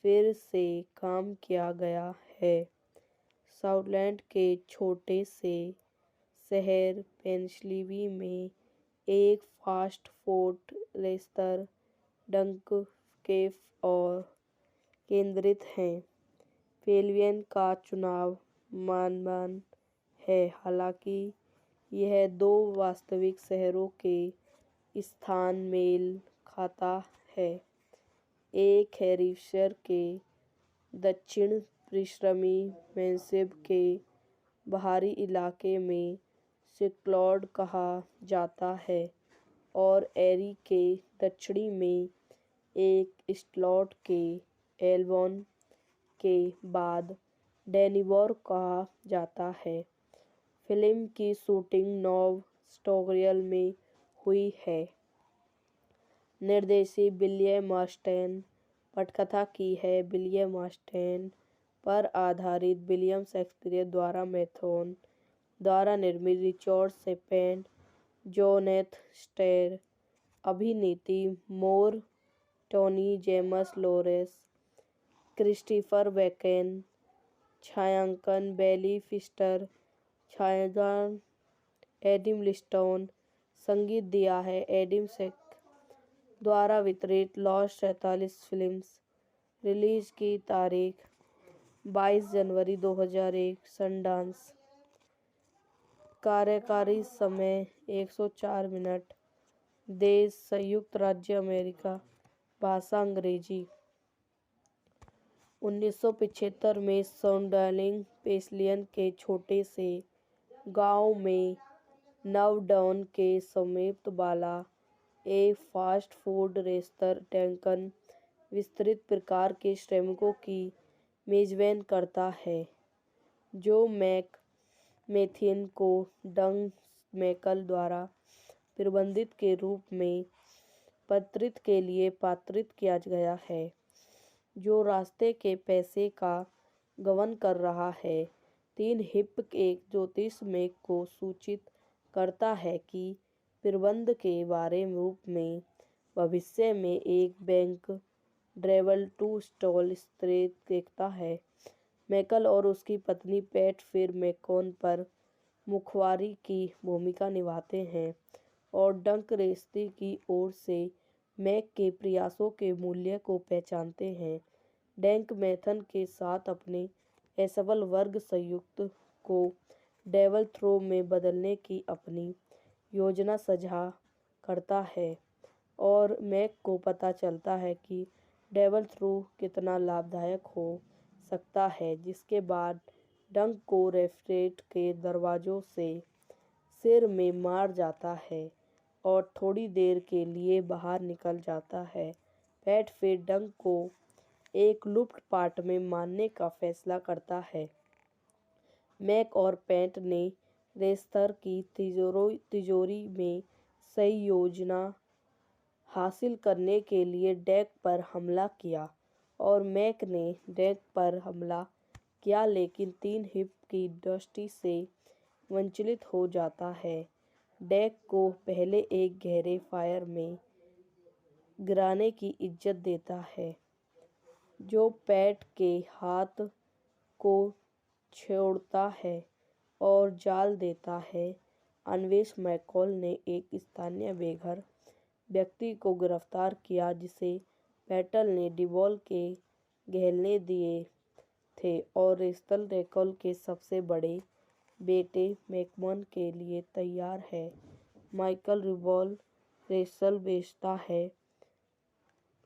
फिर से काम किया गया है। स्कॉटलैंड के छोटे से शहर पेनिसलिवनी में एक फास्ट फूड रेस्तरां डंकेफ और केंद्रित है। पेविलियन का चुनाव मनमाना है, हालांकि यह 2 वास्तविक शहरों के स्थान मेल खाता है। एक हैम्पशायर के दक्षिण पश्चिमी मैनसेफ के बाहरी इलाके में सिक्लॉड कहा जाता है और एरी के दक्षिण में एक स्लॉट के एल्बोन के बाद डेनिवोर कहा जाता है। फिल्म की शूटिंग नोवा स्कॉटिया में हुई है। निर्देशित विलियम मस्टेन। पटकथा की है विलियम मस्टेन पर आधारित विलियम शेक्सपियर द्वारा मैथन द्वारा निर्मित रिचर्ड शेपेन, जोनेथन स्टेर। अभिनेत्री मोर टोनी, जेम्स लॉरेंस, क्रिस्टोफर वॉकन। छायांकन बेली फिस्टर। छायाग्रहण एडम लिस्टन। संगीत दिया है एडम शेक द्वारा वितरित लॉस 47 फिल्म्स। रिलीज की तारीख 22 जनवरी 2001 सनडांस। कार्यकारी समय 104 मिनट। देश संयुक्त राज्य अमेरिका। भाषा अंग्रेजी। 1975 में सौंडर्लिंग पेंसिल्वेनिया के छोटे से गांव में नवडाउन के समीप वाला एक फास्ट फूड रेस्तरां डंकन विस्तृत प्रकार के श्रमिकों की मेजबानी करता है, जो मैथ्यू को डग मैकल द्वारा प्रबंधित के रूप में पात्रित के लिए पात्रित किया गया है, जो रास्ते के पैसे का गबन कर रहा है। 3 हिप एक ज्योतिषमय को सूचित करता है कि प्रबंध के बारे रूप में भविष्य में एक बैंक ड्रेवल टू स्टॉल स्त्रेट देखता है। मैकल और उसकी पत्नी पैट फिर मैकोन पर मुखवारी की भूमिका निभाते हैं और डंक रेस्ती की ओर से मैक के प्रयासों के मूल्य को पहचानते हैं। डैंक मैथन के साथ अपने असफल वर्ग संयुक्त को डेवल थ्रो में बदलने की अपनी योजना साझा करता है और मैक को पता चलता है कि डेवल थ्रो कितना लाभदायक हो सकता है, जिसके बाद डंक को रेफ्रिजरेटर के दरवाजों से सिर में मार जाता है और थोड़ी देर के लिए बाहर निकल जाता है। पैट फिर डंक को एक लुप्त पार्ट में मारने का फैसला करता है। मैक और पैट ने रेस्तर की तिजोरी में सही योजना हासिल करने के लिए डेक पर हमला किया और मैक ने डेक पर हमला किया, लेकिन 3 हिप की दृष्टि से वंचित हो जाता है। डेक को पहले एक गहरे फायर में गिराने की इजाज़त देता है, जो पैट के हाथ को छोड़ता है और जाल देता है। अन्वेष मैकॉल ने एक स्थानीय बेघर व्यक्ति को गिरफ्तार किया, जिसे पैटल ने डिवॉल के गहने दिए थे और रेस्टल रेकल के सबसे बड़े बेटे मैकमोहन के लिए तैयार है। माइकल रिवॉल रेस्टल बेचता है,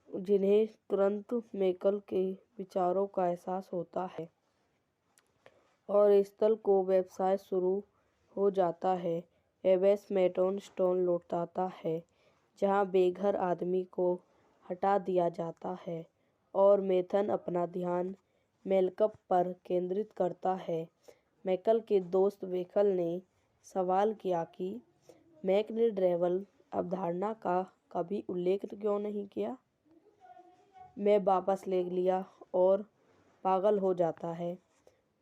जिन्हें तुरंत मैकल के विचारों का एहसास होता है और रेस्टल को व्यवसाय शुरू हो जाता है। एवेस मैटन स्टोन लौटाता है, जहां बेघर आदमी को हटा दिया जाता है और मैथन अपना ध्यान मेलकम पर केंद्रित करता है। मैकल के दोस्त वेकल ने सवाल किया कि मैक ने ड्रेवल अवधारणा का कभी उल्लेख क्यों नहीं किया। मैं वापस ले लिया और पागल हो जाता है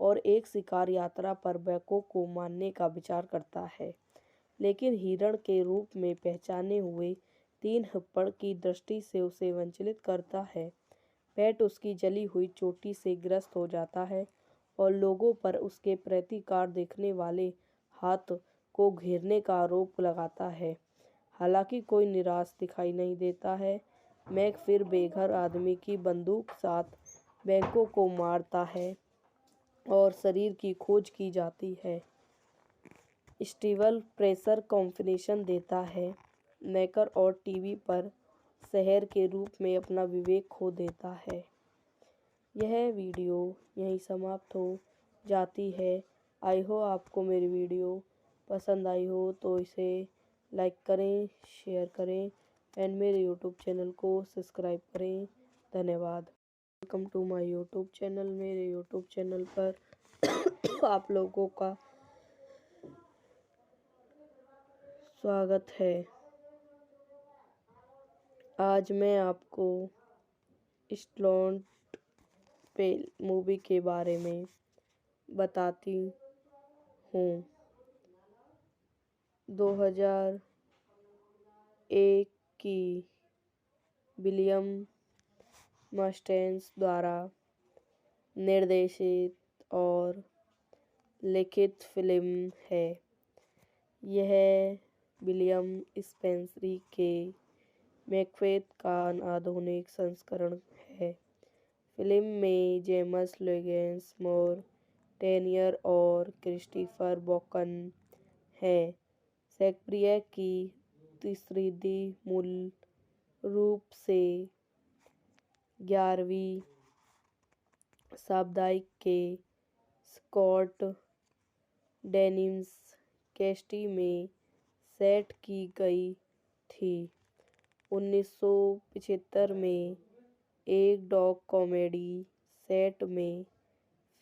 और एक शिकार यात्रा पर बैको को मारने का विचार करता है, लेकिन हिरण के रूप में पहचाने हुए 3 हप्पड़ की दृष्टि से उसे वंचित करता है। पैट उसकी जली हुई चोटी से ग्रस्त हो जाता है और लोगों पर उसके प्रतिकार देखने वाले हाथ को घेरने का आरोप लगाता है। हालांकि कोई निराश दिखाई नहीं देता है, मैक फिर बेघर आदमी की बंदूक साथ बैंकों को मारता है और शरीर की खोज की जाती है। स्टीवल प्रेशर कॉन्फिनेशन देता है। मैकर और टीवी पर शहर के रूप में अपना विवेक खो देता है। यह वीडियो यहीं समाप्त हो जाती है। आई हो आपको मेरी वीडियो पसंद आई हो तो इसे लाइक करें, शेयर करें एंड मेरे यूट्यूब चैनल को सब्सक्राइब करें। धन्यवाद। Welcome to my YouTube channel. मेरे यूट्यूब चैनल पर आप लोगों का स्वागत है। आज मैं आपको स्टोन पे मूवी के बारे में बताती हूँ। 2001 की विलियम मस्टेन्स द्वारा निर्देशित और लिखित फिल्म है। यह विलियम स्पेंसरी के मैकबेथ का आधुनिक संस्करण है। फिल्म में जेम्स लॉरेंस मोर, टेनियर और क्रिस्टोफर वॉकन हैं। शेक्सपियर की त्रिशृंगी मूल रूप से 11वीं शताब्दी के स्कॉट डेनिस कैस्टी में सेट की गई थी। 1975 में एक डॉग कॉमेडी सेट में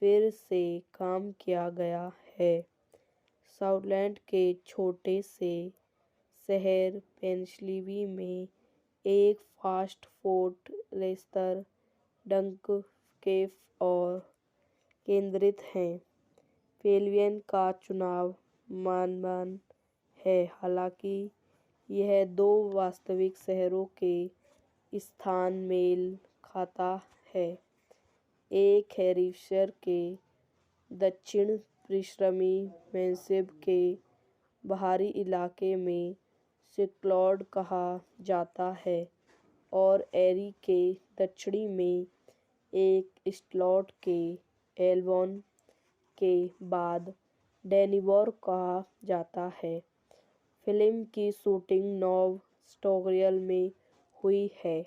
फिर से काम किया गया है। स्कॉटलैंड के छोटे से शहर पेनिसली में एक फास्ट फूड रेस्तरां डंक कैफ और केंद्रित हैं। पेविलियन का चुनाव मनमान है, हालांकि यह दो वास्तविक शहरों के स्थान मेल खाता है। एक हैम्पशायर के दक्षिण पश्चिमी मैनसेब के बाहरी इलाके में सिक्लॉड कहा जाता है और एरी के दक्षिणी में एक स्लॉट के एल्बोन के बाद डेनिवोर कहा जाता है। फिल्म की शूटिंग नोव स्कोटिया में हुई है।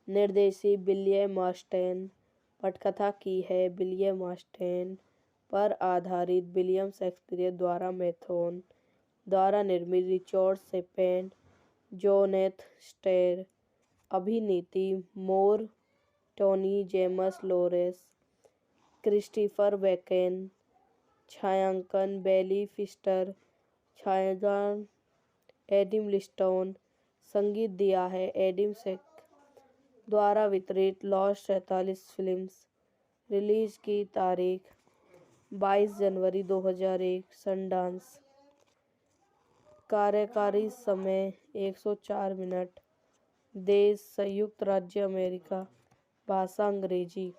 निर्देशित विलियम ऑस्टेन, पटकथा की है विलियम ऑस्टेन पर आधारित विलियम शेक्सपियर द्वारा मैथ्यू द्वारा निर्मित रिचर्ड शेपेन, जोनेथन स्टेर, अभिनीति मोर, टोनी जेम्स लॉरेंस, क्रिस्टोफर वॉकेन, छायांकन बेली फिस्टर, छायाग्रहण एडम लिस्टन, संगीत दिया है एडम शेक द्वारा वितरित लॉस 47 फिल्म्स। रिलीज की तारीख 22 जनवरी 2001, सनडांस। कार्यकारी समय 104 मिनट। देश संयुक्त राज्य अमेरिका। भाषा अंग्रेजी।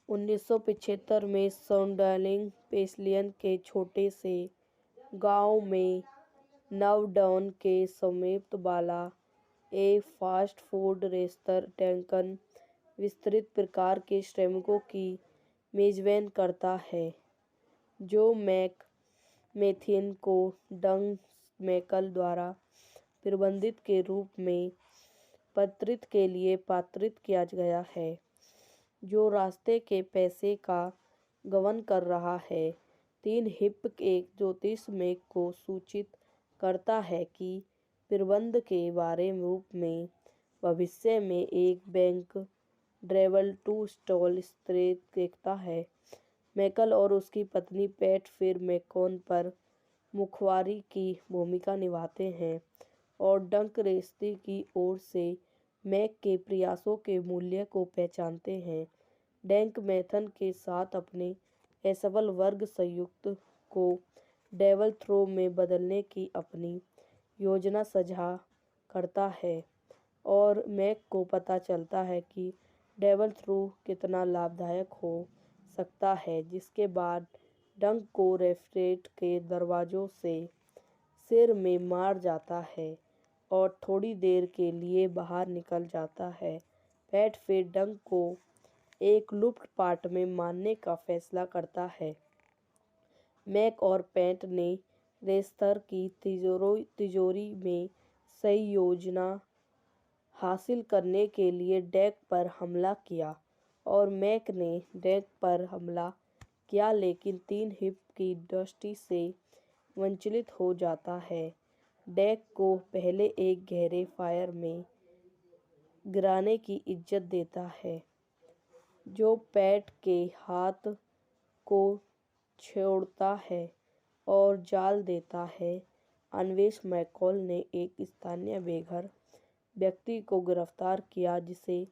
1975 में सौंडार्लिंग पेंसिल्वेनिया के छोटे से गांव में नवडाउन के समीप वाला एक फास्ट फूड रेस्तरां डंकन विस्तृत प्रकार के श्रमिकों की मेजबानी करता है, जो मैथ्यू को डग मैकल द्वारा प्रबंधक के रूप में प्रतिनिधित्व के लिए पात्रित किया गया है, जो रास्ते के पैसे का गबन कर रहा है। 3 हिप एक ज्योतिष मैक को सूचित करता है कि प्रबंधक के बारे रूप में भविष्य में एक बैंक ड्राइव टू स्टॉल स्थित देखता है। मैकल और उसकी पत्नी पैट फिर मैकॉन पर मुखबिर की भूमिका निभाते हैं और डंक रेस्तरां की ओर से मैक के प्रयासों के मूल्य को पहचानते हैं। डंक मैथ्यू के साथ अपने असफल वर्ग संयुक्त को डेविल थ्रो में बदलने की अपनी योजना साझा करता है और मैक को पता चलता है कि डेविल थ्रो कितना लाभदायक हो सकता है, जिसके बाद डंक को रेस्टोरेंट के दरवाजों से सिर में मार जाता है और थोड़ी देर के लिए बाहर निकल जाता है। पैट फिर डंक को एक लूट पाट में मारने का फैसला करता है। मैक और पैट ने रेस्तरां की तिजोरी में सही योजना हासिल करने के लिए डंक पर हमला किया और मैक ने डंक पर हमला किया, लेकिन 3 हिप की दृष्टि से वंचित हो जाता है। डंक को पहले एक गहरे फायर में गिरने की इजाज़त देता है, जो पैट के हाथ को छोड़ता है और जाल देता है। अन्वेषक मैकॉल ने एक स्थानीय बेघर व्यक्ति को गिरफ्तार किया जिसे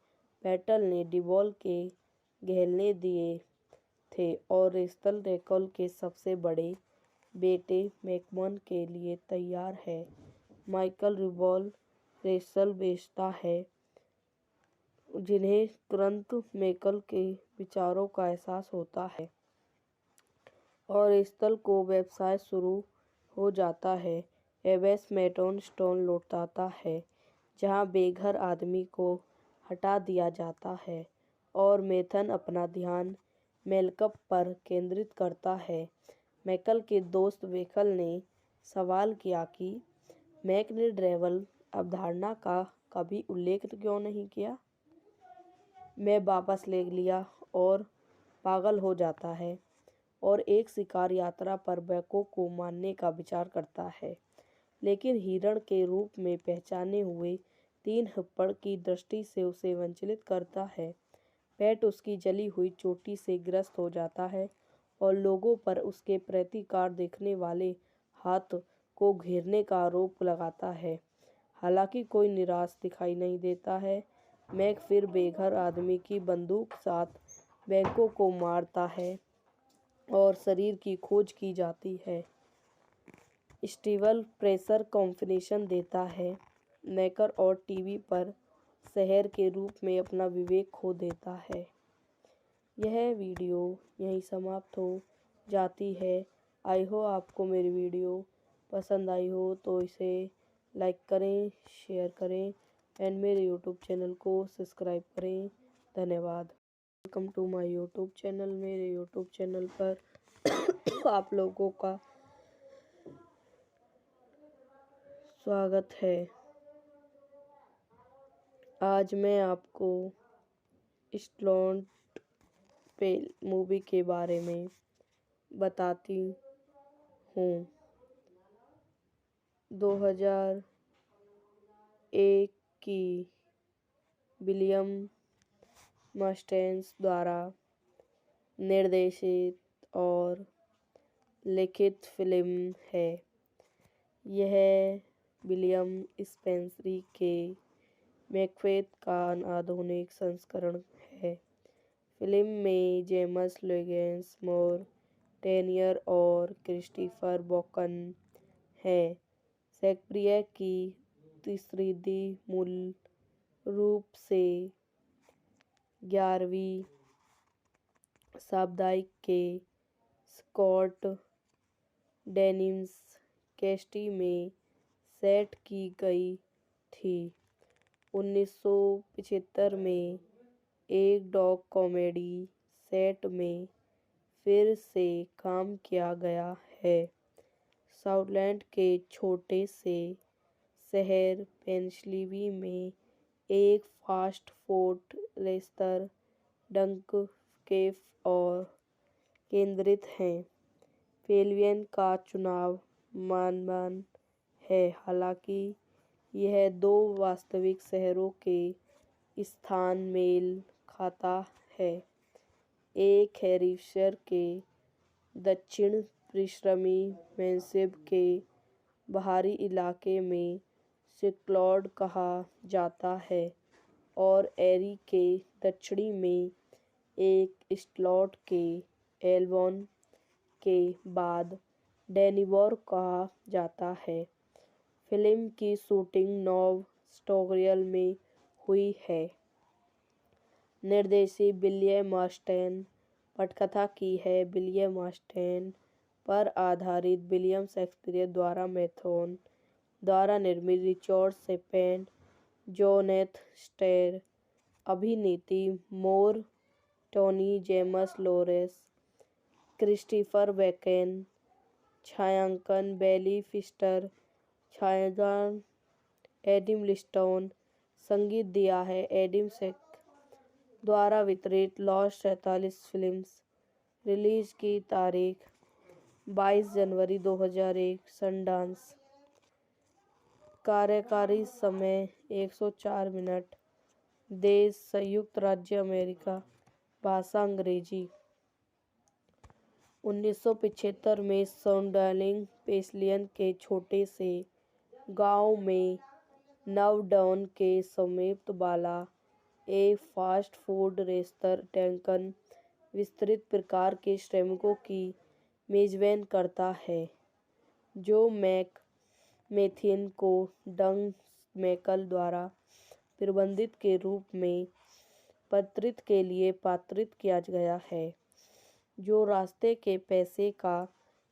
पैटल ने डिवॉल के गहने दिए थे और रेचल रैकल के सबसे बड़े बेटे मैकमोहन के लिए तैयार है। माइकल रिवॉल रेचल बेचता है, जिन्हें तुरंत मैकल के विचारों का एहसास होता है और रेचल को व्यवसाय शुरू हो जाता है। एवेस मैथ्यू स्टोन लौटता है, जहां बेघर आदमी को हटा दिया जाता है और मैथ्यू अपना ध्यान मैकल पर केंद्रित करता है। मैकल के दोस्त वेखल ने सवाल किया कि मैक ने ड्राइवल अवधारणा का कभी उल्लेख क्यों नहीं किया। मैं वापस ले लिया और पागल हो जाता है और एक शिकार यात्रा पर बैकों को मारने का विचार करता है, लेकिन हिरण के रूप में पहचाने हुए 3 हिप्पड़ की दृष्टि से उसे वंचित करता है। पैट उसकी जली हुई चोटी से ग्रस्त हो जाता है और लोगों पर उसके प्रतिकार देखने वाले हाथ को घेरने का आरोप लगाता है। हालांकि कोई निराश दिखाई नहीं देता है। मैक फिर बेघर आदमी की बंदूक साथ बैंकों को मारता है और शरीर की खोज की जाती है। स्टीवल प्रेशर कॉन्फिनेशन देता है। मैकर और टीवी पर शहर के रूप में अपना विवेक खो देता है। यह वीडियो यहीं समाप्त हो जाती है। आई हो आपको मेरी वीडियो पसंद आई हो तो इसे लाइक करें, शेयर करें एंड मेरे यूट्यूब चैनल को सब्सक्राइब करें। धन्यवाद। Welcome to my YouTube channel. मेरे यूट्यूब चैनल पर आप लोगों का स्वागत है। आज मैं आपको स्लॉट पे मूवी के बारे में बताती हूँ। 2001 की विलियम मस्टेन्स द्वारा निर्देशित और लिखित फिल्म है। यह विलियम स्पेंसरी के मैकबेथ का आधुनिक संस्करण है। फिल्म में जेम्स लॉरेंस मोर टेनियर और क्रिस्टोफर वॉकन हैं। शेक्सपियर की त्रिशृंगी मूल रूप से 11वीं शताब्दी के स्कॉट डेनिस कैस्टी में सेट की गई थी। 1975 में एक डॉग कॉमेडी सेट में फिर से काम किया गया है। स्कॉटलैंड के छोटे से शहर पेनिसलिवी में एक फास्ट फूड रेस्तरां डंक कैफ और केंद्रित है। पेविलियन का चुनाव मानवान है, हालांकि यह दो वास्तविक शहरों के स्थान मेल खाता है। एक हैम्पशायर के दक्षिण पश्चिमी मैनसेफ के बाहरी इलाके में सिक्लोड कहा जाता है और एरी के दक्षिणी में एक स्लॉट के एल्बोन के बाद डेनिवोर कहा जाता है। फिल्म की शूटिंग नोव स्कॉटिया में हुई है। निर्देशित विलियम मस्टेन। पटकथा की है विलियम मस्टेन पर आधारित विलियम शेक्सपियर द्वारा मैथन द्वारा निर्मित रिचर्ड शेपेन, जोनेथन स्टेर। अभिनीति मोर टोनी, जेम्स लॉरेंस, क्रिस्टोफर वॉकन। छायांकन बेली फिस्टर। छायाग्रहण एडम लिस्टन। संगीत दिया है एडम शेक द्वारा वितरित लॉस 47 फिल्म्स। रिलीज की तारीख 22 जनवरी 2001 सनडांस। कार्यकारी समय 104 मिनट। देश संयुक्त राज्य अमेरिका। भाषा अंग्रेजी। 1975 में सौंडार्लिंग पेंसिल्वेनिया के छोटे से गांव में नवडाउन के समीप वाला एक फास्ट फूड रेस्तरां डंकन विस्तृत प्रकार के श्रमिकों की मेजबानी करता है, जो मैक मेथियन को डग मैकल द्वारा प्रबंधित के रूप में पात्रित के लिए पात्रित किया गया है, जो रास्ते के पैसे का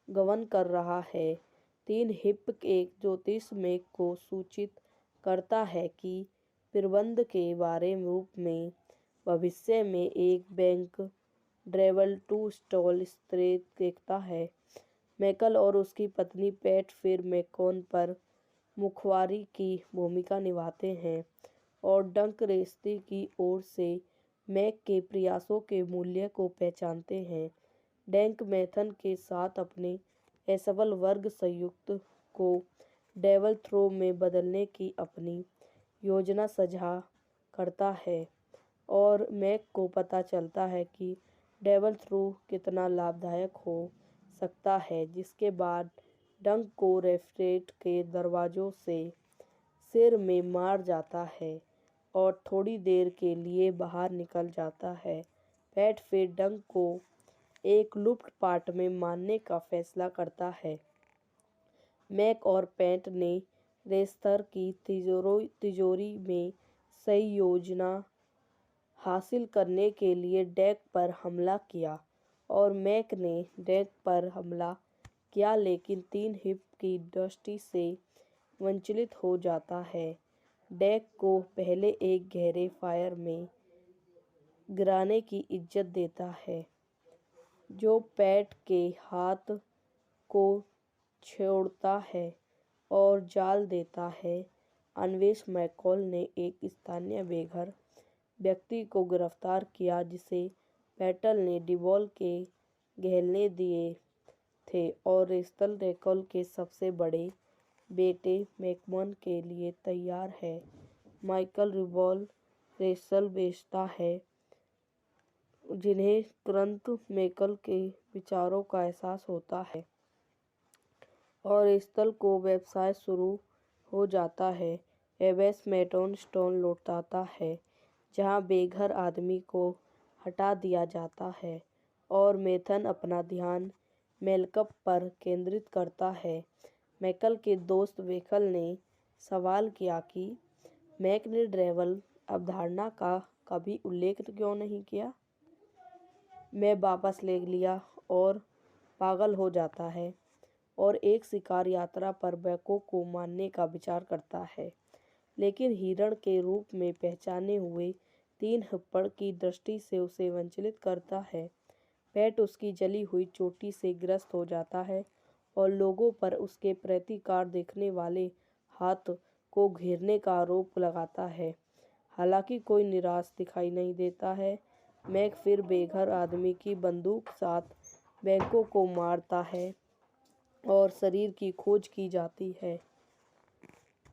गबन कर रहा है। 3 हिप एक ज्योतिष मैक को सूचित करता है कि प्रबंध के बारे रूप में भविष्य में एक बैंक ड्रेवल टू स्टॉल स्थित देखता है। मैकल और उसकी पत्नी पैट फिर मैकोन पर मुखबिर की भूमिका निभाते हैं और डंक रेस्तरां की ओर से मैक के प्रयासों के मूल्य को पहचानते हैं। डंक मैथन के साथ अपने असफल वर्ग संयुक्त को डेवल थ्रो में बदलने की अपनी योजना साझा करता है और मैक को पता चलता है कि डेवल थ्रो कितना लाभदायक हो सकता है, जिसके बाद डंक को रेस्टोरेंट के दरवाजों से सिर में मार जाता है और थोड़ी देर के लिए बाहर निकल जाता है। पैट फिर डंक को एक लुप्त पार्ट में मारने का फैसला करता है। मैक और पैट ने रेस्तर की तिजोरी में सही योजना हासिल करने के लिए डेक पर हमला किया और मैक ने डेक पर हमला किया, लेकिन 3 हिप की दृष्टि से वंचित हो जाता है। डेक को पहले एक गहरे फायर में गिराने की इजाज़त देता है, जो पैट के हाथ को छोड़ता है और जाल देता है। अन्वेष मैकॉल ने एक स्थानीय बेघर व्यक्ति को गिरफ्तार किया जिसे पैटल ने डिबॉल के गहने दिए थे और रेस्टल रेकॉल के सबसे बड़े बेटे मैकमन के लिए तैयार है। माइकल रिबॉल रेस्टल बेचता है, जिन्हें तुरंत मैकल के विचारों का एहसास होता है और रेस्टल को व्यवसाय शुरू हो जाता है। एवेस मैटन स्टोन लौटाता है, जहां बेघर आदमी को हटा दिया जाता है और मेथन अपना ध्यान मेलकप पर केंद्रित करता है। मैकल के दोस्त वेकल ने सवाल किया कि मैक ने ड्रेवल अवधारणा का कभी उल्लेख क्यों नहीं किया। मैं वापस ले लिया और पागल हो जाता है और एक शिकार यात्रा पर बैको को मारने का विचार करता है, लेकिन हिरण के रूप में पहचाने हुए 3 हिप्पड़ की दृष्टि से उसे वंचित करता है। पैट उसकी जली हुई चोटी से ग्रस्त हो जाता है और लोगों पर उसके प्रतिकार देखने वाले हाथ को घेरने का आरोप लगाता है। हालांकि कोई निराश दिखाई नहीं देता है। मैक फिर बेघर आदमी की बंदूक साथ बैंकों को मारता है और शरीर की खोज की जाती है।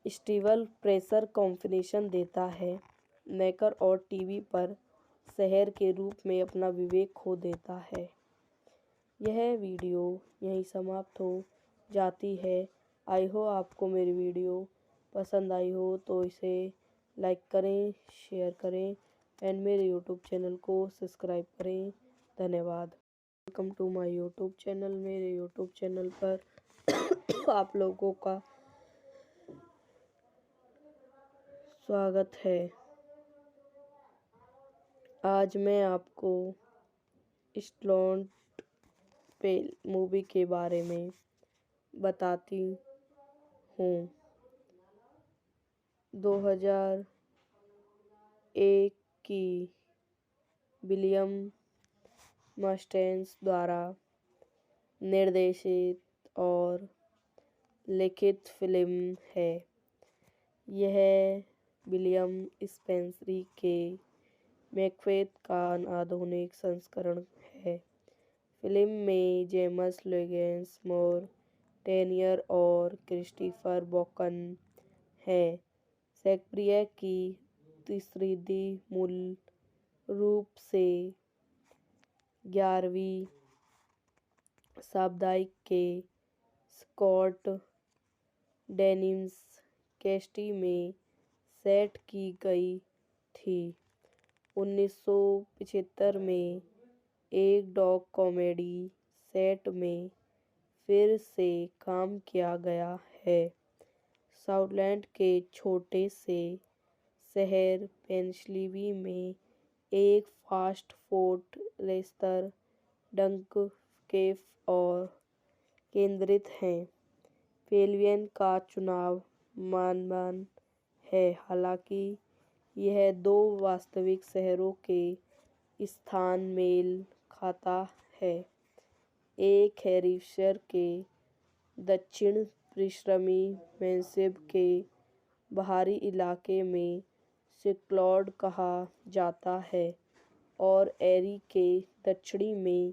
स्टीवल प्रेशर कॉन्फिनेशन देता है, मैकर और टीवी पर शहर के रूप में अपना विवेक खो देता है। यह वीडियो यहीं समाप्त हो जाती है। आई हो आपको मेरी वीडियो पसंद आई हो तो इसे लाइक करें, शेयर करें एंड मेरे यूट्यूब चैनल को सब्सक्राइब करें। धन्यवाद। Welcome to my YouTube channel. मेरे यूट्यूब चैनल पर आप लोगों का स्वागत है। आज मैं आपको स्लॉट पे मूवी के बारे में बताती हूँ। 2001 की विलियम मस्टेन्स द्वारा निर्देशित और लिखित फिल्म है। यह विलियम स्पेंसरी के मैकबेथ का आधुनिक संस्करण है। फिल्म में जेम्स लॉरेंस मोर टेनियर और क्रिस्टोफर वॉकन हैं। शेक्सपियर की त्रिशृंगी मूल रूप से 11वीं शताब्दी के स्कॉट डेनिस कैस्टी में सेट की गई थी। 1975 में एक डॉग कॉमेडी सेट में फिर से काम किया गया है। स्कॉटलैंड के छोटे से शहर पेनिसलिवी में एक फास्ट फूड रेस्तरां डंक कैफ और केंद्रित है। पेविलियन का चुनाव मनमाना है, हालांकि यह 2 वास्तविक शहरों के स्थान मेल खाता है। एक हैम्पशायर के दक्षिण पश्चिमी मैनसेब के बाहरी इलाके में सिक्लॉड कहा जाता है और एरी के दक्षिण में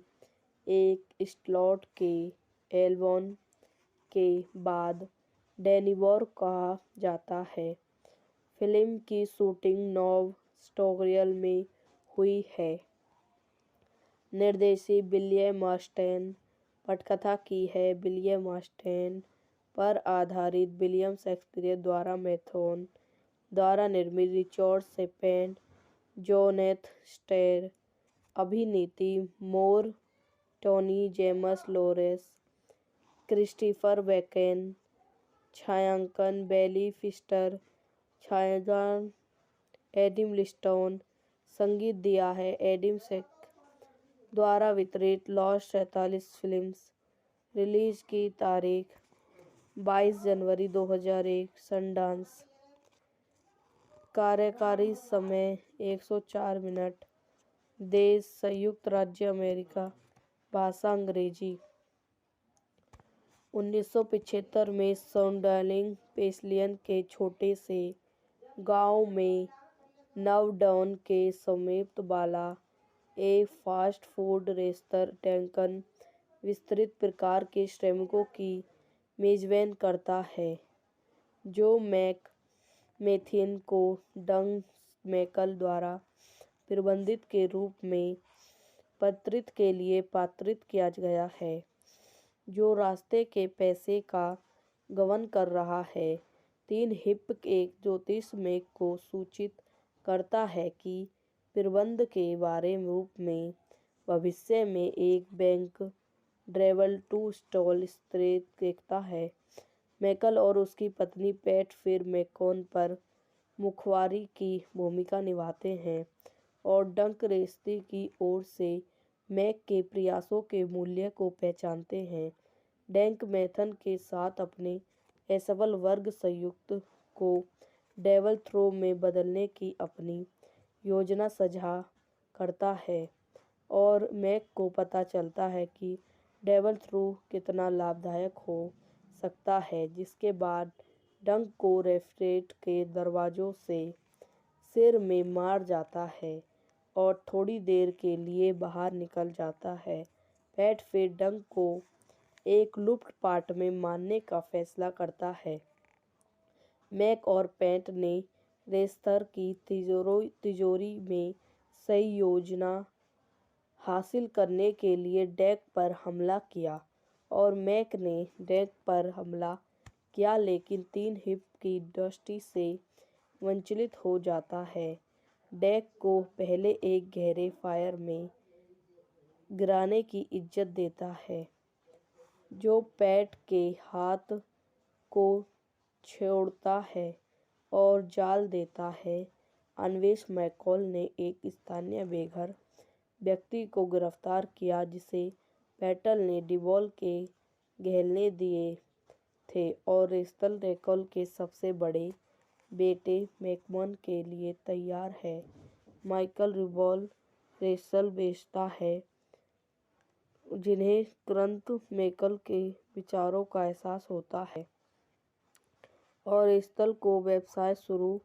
एक स्लॉट के एल्बोन के बाद डेनिवोर कहा जाता है। फिल्म की शूटिंग नोवा स्कॉटिया में हुई है। निर्देशित विलियम मस्टेन, पटकथा की है विलियम मस्टेन, पर आधारित विलियम शेक्सपियर द्वारा मैथोन द्वारा निर्मित रिचर्ड सेपेंट, जोनेथ स्टेर, अभिनीति मोर, टोनी जेमस लोरेस, क्रिस्टोफर वेकेन, छायांकन बेली फिस्टर, छायाग्रहण एडिम लिस्टोन, संगीत दिया है एडिम सेक द्वारा वितरित लॉस 47 फिल्म्स। रिलीज की तारीख 22 जनवरी 2001, सनडांस। कार्यकारी समय 104 मिनट। देश संयुक्त राज्य अमेरिका। भाषा अंग्रेजी। 1975 में सौंडार्लिंग पेसलियन के छोटे से गांव में नवडॉन के समीप वाला एक फास्ट फूड रेस्तरां विस्तृत प्रकार के श्रमिकों की मेजबानी करता है, जो मैथियन को डग मैकल द्वारा प्रबंधित के रूप में पात्रित के लिए पात्रित किया गया है, जो रास्ते के पैसे का गबन कर रहा है। 3 हिप एक ज्योतिष मैक को सूचित करता है कि प्रबंध के बारे रूप में भविष्य में एक बैंक ड्रेवल टू स्टॉल स्थित देखता है। मैकल और उसकी पत्नी पैट फिर मैकोन पर मुखबिर की भूमिका निभाते हैं और डंक रेस्ती की ओर से मैक के प्रयासों के मूल्य को पहचानते हैं। डंक मैथन के साथ अपने असफल वर्ग संयुक्त को डेवल थ्रो में बदलने की अपनी योजना साझा करता है और मैक को पता चलता है कि डेवल थ्रो कितना लाभदायक हो सकता है, जिसके बाद डंक को रेफ्रिजरेटर के दरवाजों से सिर में मार जाता है और थोड़ी देर के लिए बाहर निकल जाता है। पैट फिर डंक को एक लुप्त पार्ट में मारने का फैसला करता है। मैक और पैट ने रेस्तरां की तिजोरी में सही योजना हासिल करने के लिए डंक पर हमला किया और मैक ने डंक पर हमला किया, लेकिन 3 हिप की दृष्टि से वंचित हो जाता है। डंक को पहले एक गहरे फायर में गिरने की इजाज़त देता है, जो पैट के हाथ को छोड़ता है और जाल देता है। अन्वेषक मैकॉल ने एक स्थानीय बेघर व्यक्ति को गिरफ्तार किया, जिसे पैटल ने डिबॉल के गहने दिए थे और रेचल मैकॉल के सबसे बड़े बेटे मैकमन के लिए तैयार है। माइकल डिबॉल रेचल बेचता है, जिन्हें तुरंत मैकल के विचारों का एहसास होता है और रेचल को व्यवसाय शुरू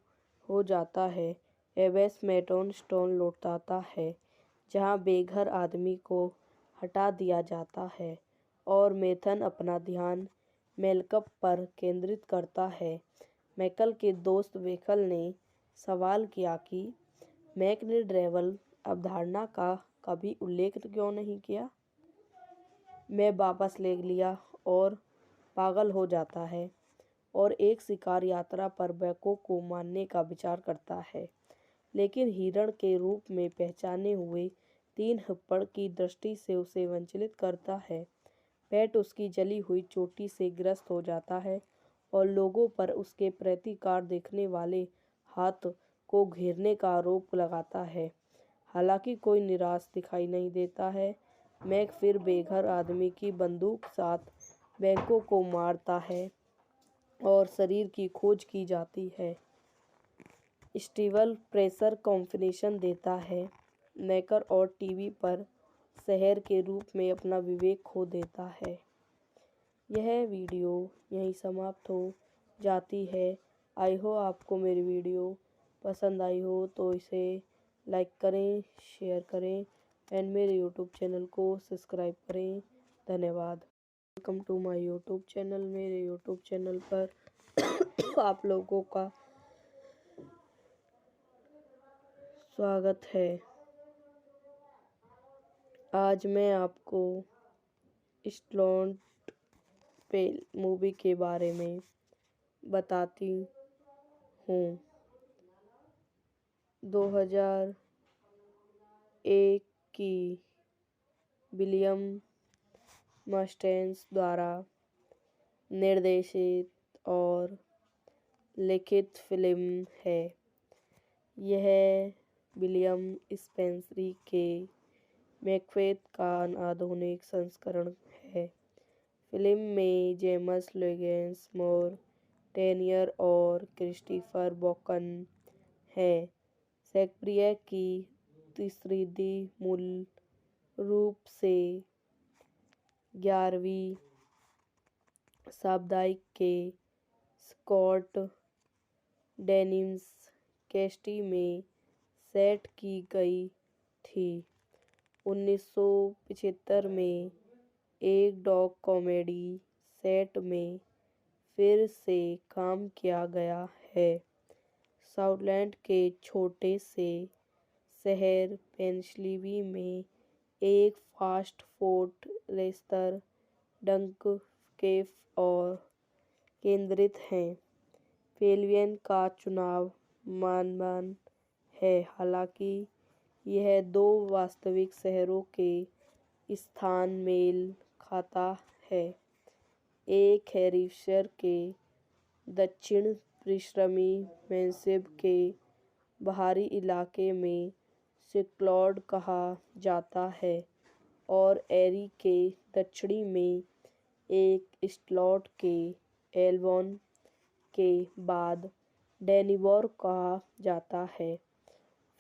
हो जाता है। एवेस मैडॉन स्टोन लौटाता है, जहां बेघर आदमी को हटा दिया जाता है और मैथन अपना ध्यान मैकल पर केंद्रित करता है। मैकल के दोस्त वेकल ने सवाल किया कि मैक ने ड्रेवल अवधारणा का कभी उल्लेख क्यों नहीं किया। मैं वापस ले लिया और पागल हो जाता है और एक शिकार यात्रा पर बैकों को मारने का विचार करता है, लेकिन हिरण के रूप में पहचाने हुए 3 हिप्पड़ की दृष्टि से उसे वंचित करता है। पैट उसकी जली हुई चोटी से ग्रस्त हो जाता है और लोगों पर उसके प्रतिकार देखने वाले हाथ को घेरने का आरोप लगाता है। हालांकि कोई निराश दिखाई नहीं देता है, मैक फिर बेघर आदमी की बंदूक साथ बैंकों को मारता है और शरीर की खोज की जाती है। स्टीवन प्रेशर कॉन्फिडेंस देता है, मैकर और टीवी पर शहर के रूप में अपना विवेक खो देता है। यह वीडियो यहीं समाप्त हो जाती है। आई हो आपको मेरी वीडियो पसंद आई हो तो इसे लाइक करें, शेयर करें एंड मेरे यूट्यूब चैनल को सब्सक्राइब करें। धन्यवाद। Welcome to my YouTube channel. मेरे यूट्यूब चैनल पर आप लोगों का स्वागत है। आज मैं आपको स्टोन मूवी के बारे में बताती हूँ। 2001 की विलियम मस्टेन्स द्वारा निर्देशित और लिखित फिल्म है। यह विलियम स्पेंसरी के मैकबेथ का आधुनिक संस्करण है। फिल्म में जेम्स लॉरेंस मोरटेनियर और क्रिस्टोफर वॉकन हैं। शेक्सपियर की त्रिशृंगी मूल रूप से 11वीं शताब्दी के स्कॉट डेनिस कैस्टी में सेट की गई थी। 1975 में एक डॉक कॉमेडी सेट में फिर से काम किया गया है। स्कॉटलैंड के छोटे से शहर पेनिसलिवनी में एक फास्ट फूड रेस्तरां डंक कैफ और केंद्रित है। पेविलियन का चुनाव मनमाना है, हालांकि यह दो वास्तविक शहरों के स्थान मेल खाता है। एक हैम्पशायर के दक्षिण पश्चिमी मैनसेफ के बाहरी इलाके में सिक्लॉड कहा जाता है और एरी के दक्षिण में एक स्लॉट के एल्बोन के बाद डेनिवोर कहा जाता है।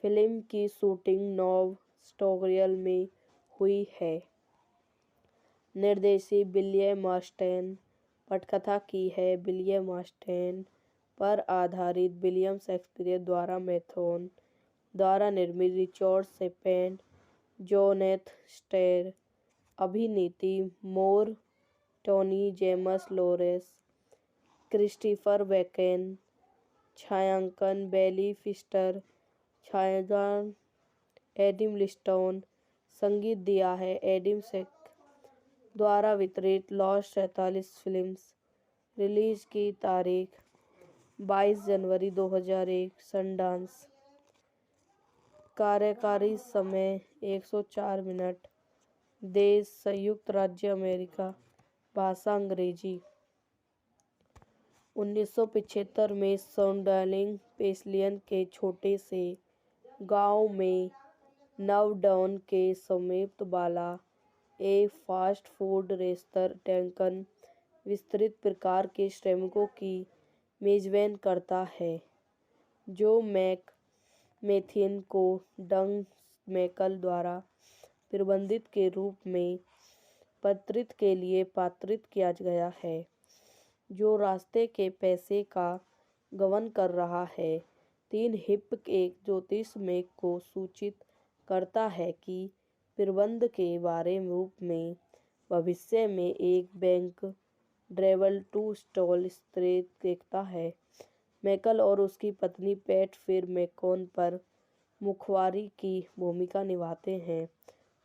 फिल्म की शूटिंग नोवा स्कॉटिया में हुई है। निर्देशित विलियम मस्टेन। पटकथा की है विलियम मस्टेन पर आधारित विलियम शेक्सपियर द्वारा मैथ्यू द्वारा निर्मित रिचर्ड शेपेन, जोनाथन स्टार। अभिनेत्री मोर टोनी, जेम्स लॉरेंस, क्रिस्टोफर वॉकन। छायांकन बेली फिस्टर। छायाग्रहण एडम लिस्टन। संगीत दिया है एडम शेक द्वारा वितरित लॉस एंजेलिस फिल्म्स। रिलीज की तारीख 22 जनवरी 2001। सनडांस। कार्यकारी समय 104 मिनट। देश संयुक्त राज्य अमेरिका। भाषा अंग्रेजी। 1975 में सौंडार्लिंग पेनिनसुला के छोटे से गांव में नावडाउन के समीप वाला एक फास्ट फूड रेस्तरां डंकन विस्तृत प्रकार के श्रमिकों की मेजबानी करता है, जो मैथ्यू को डग मैकल द्वारा प्रबंधक के रूप में पात्रित के लिए पात्रित किया गया है, जो रास्ते के पैसे का गबन कर रहा है। 3 हिप एक ज्योतिषी को सूचित करता है कि प्रबंधक के बारे रूप में भविष्य में एक बैंक ड्राइव टू स्टॉल स्थित देखता है। मैकल और उसकी पत्नी पैट फिर मैकॉन पर मुखबिर की भूमिका निभाते हैं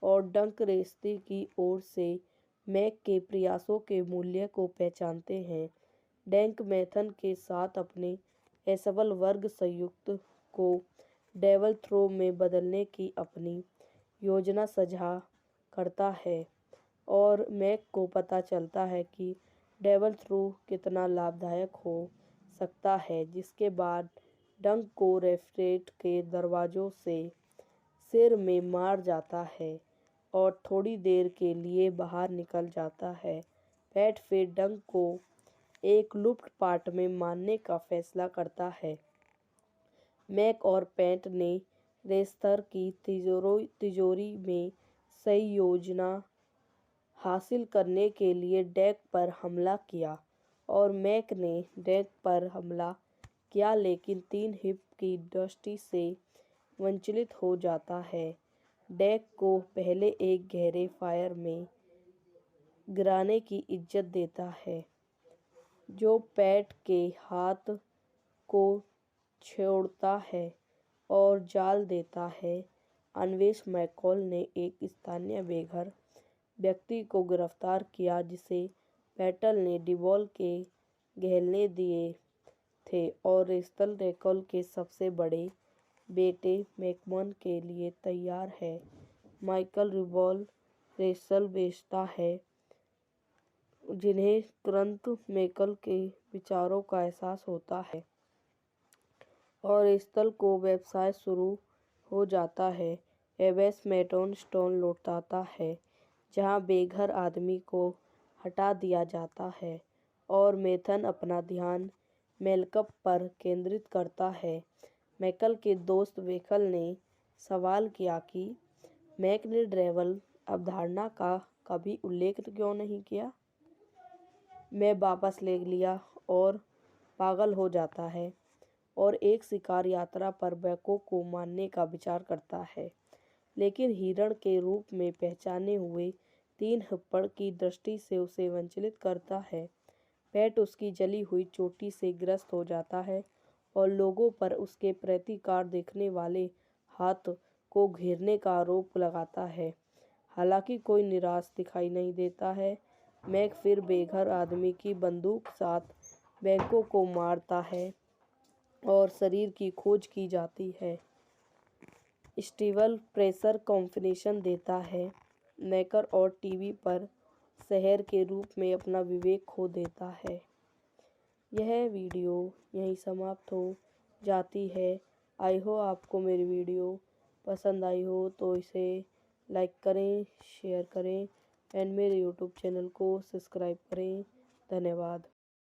और डंक रेस्तरां की ओर से मैक के प्रयासों के मूल्य को पहचानते हैं। डंक मैथ्यू के साथ अपने असफल वर्ग संयुक्त को डेविल थ्रो में बदलने की अपनी योजना साझा करता है और मैक को पता चलता है कि डेविल थ्रो कितना लाभदायक हो सकता है, जिसके बाद डंक को रेस्टोरेंट के दरवाजे से सिर में मार जाता है और थोड़ी देर के लिए बाहर निकल जाता है। पैट फिर डंक को एक लूटपाट में मारने का फैसला करता है। मैक और पैट ने रेस्तरां की तिजोरी में सही योजना हासिल करने के लिए डंक पर हमला किया और मैक ने डंक पर हमला किया, लेकिन 3 हिप की दृष्टि से वंचित हो जाता है। डंक को पहले एक गहरे फायर में गिरने की इजाजत देता है, जो पैट के हाथ को छोड़ता है और जला देता है। अन्वेषक मैकल ने एक स्थानीय बेघर व्यक्ति को गिरफ्तार किया, जिसे बैटल ने डिबॉल के घेरने दिए थे और रेसल रेकल के सबसे बड़े बेटे मैकमन के लिए तैयार है। माइकल रिबॉल रेसल बेचता है, जिन्हें तुरंत मैकल के विचारों का एहसास होता है और रेसल को व्यवसाय शुरू हो जाता है। एवेस मैटन स्टोन लौटाता है, जहां बेघर आदमी को हटा दिया जाता है और मेथन अपना ध्यान मेलकम पर केंद्रित करता है। मैकल के दोस्त वेकल ने सवाल किया कि मैक ने ड्रेवल अवधारणा का कभी उल्लेख क्यों नहीं किया। मैं वापस ले लिया और पागल हो जाता है और एक शिकार यात्रा पर बैको को मारने का विचार करता है, लेकिन हिरण के रूप में पहचाने हुए 3 हप्पड़ की दृष्टि से उसे वंचित करता है। पैट उसकी जली हुई चोटी से ग्रस्त हो जाता है और लोगों पर उसके प्रतिकार देखने वाले हाथ को घेरने का आरोप लगाता है। हालांकि कोई निराश दिखाई नहीं देता है, मैक फिर बेघर आदमी की बंदूक साथ बैंकों को मारता है और शरीर की खोज की जाती है। स्टीवल प्रेशर कॉन्फिनेशन देता है, मैकर और टीवी पर शहर के रूप में अपना विवेक खो देता है। यह वीडियो यहीं समाप्त हो जाती है। आई हो आपको मेरी वीडियो पसंद आई हो तो इसे लाइक करें, शेयर करें एंड मेरे यूट्यूब चैनल को सब्सक्राइब करें। धन्यवाद।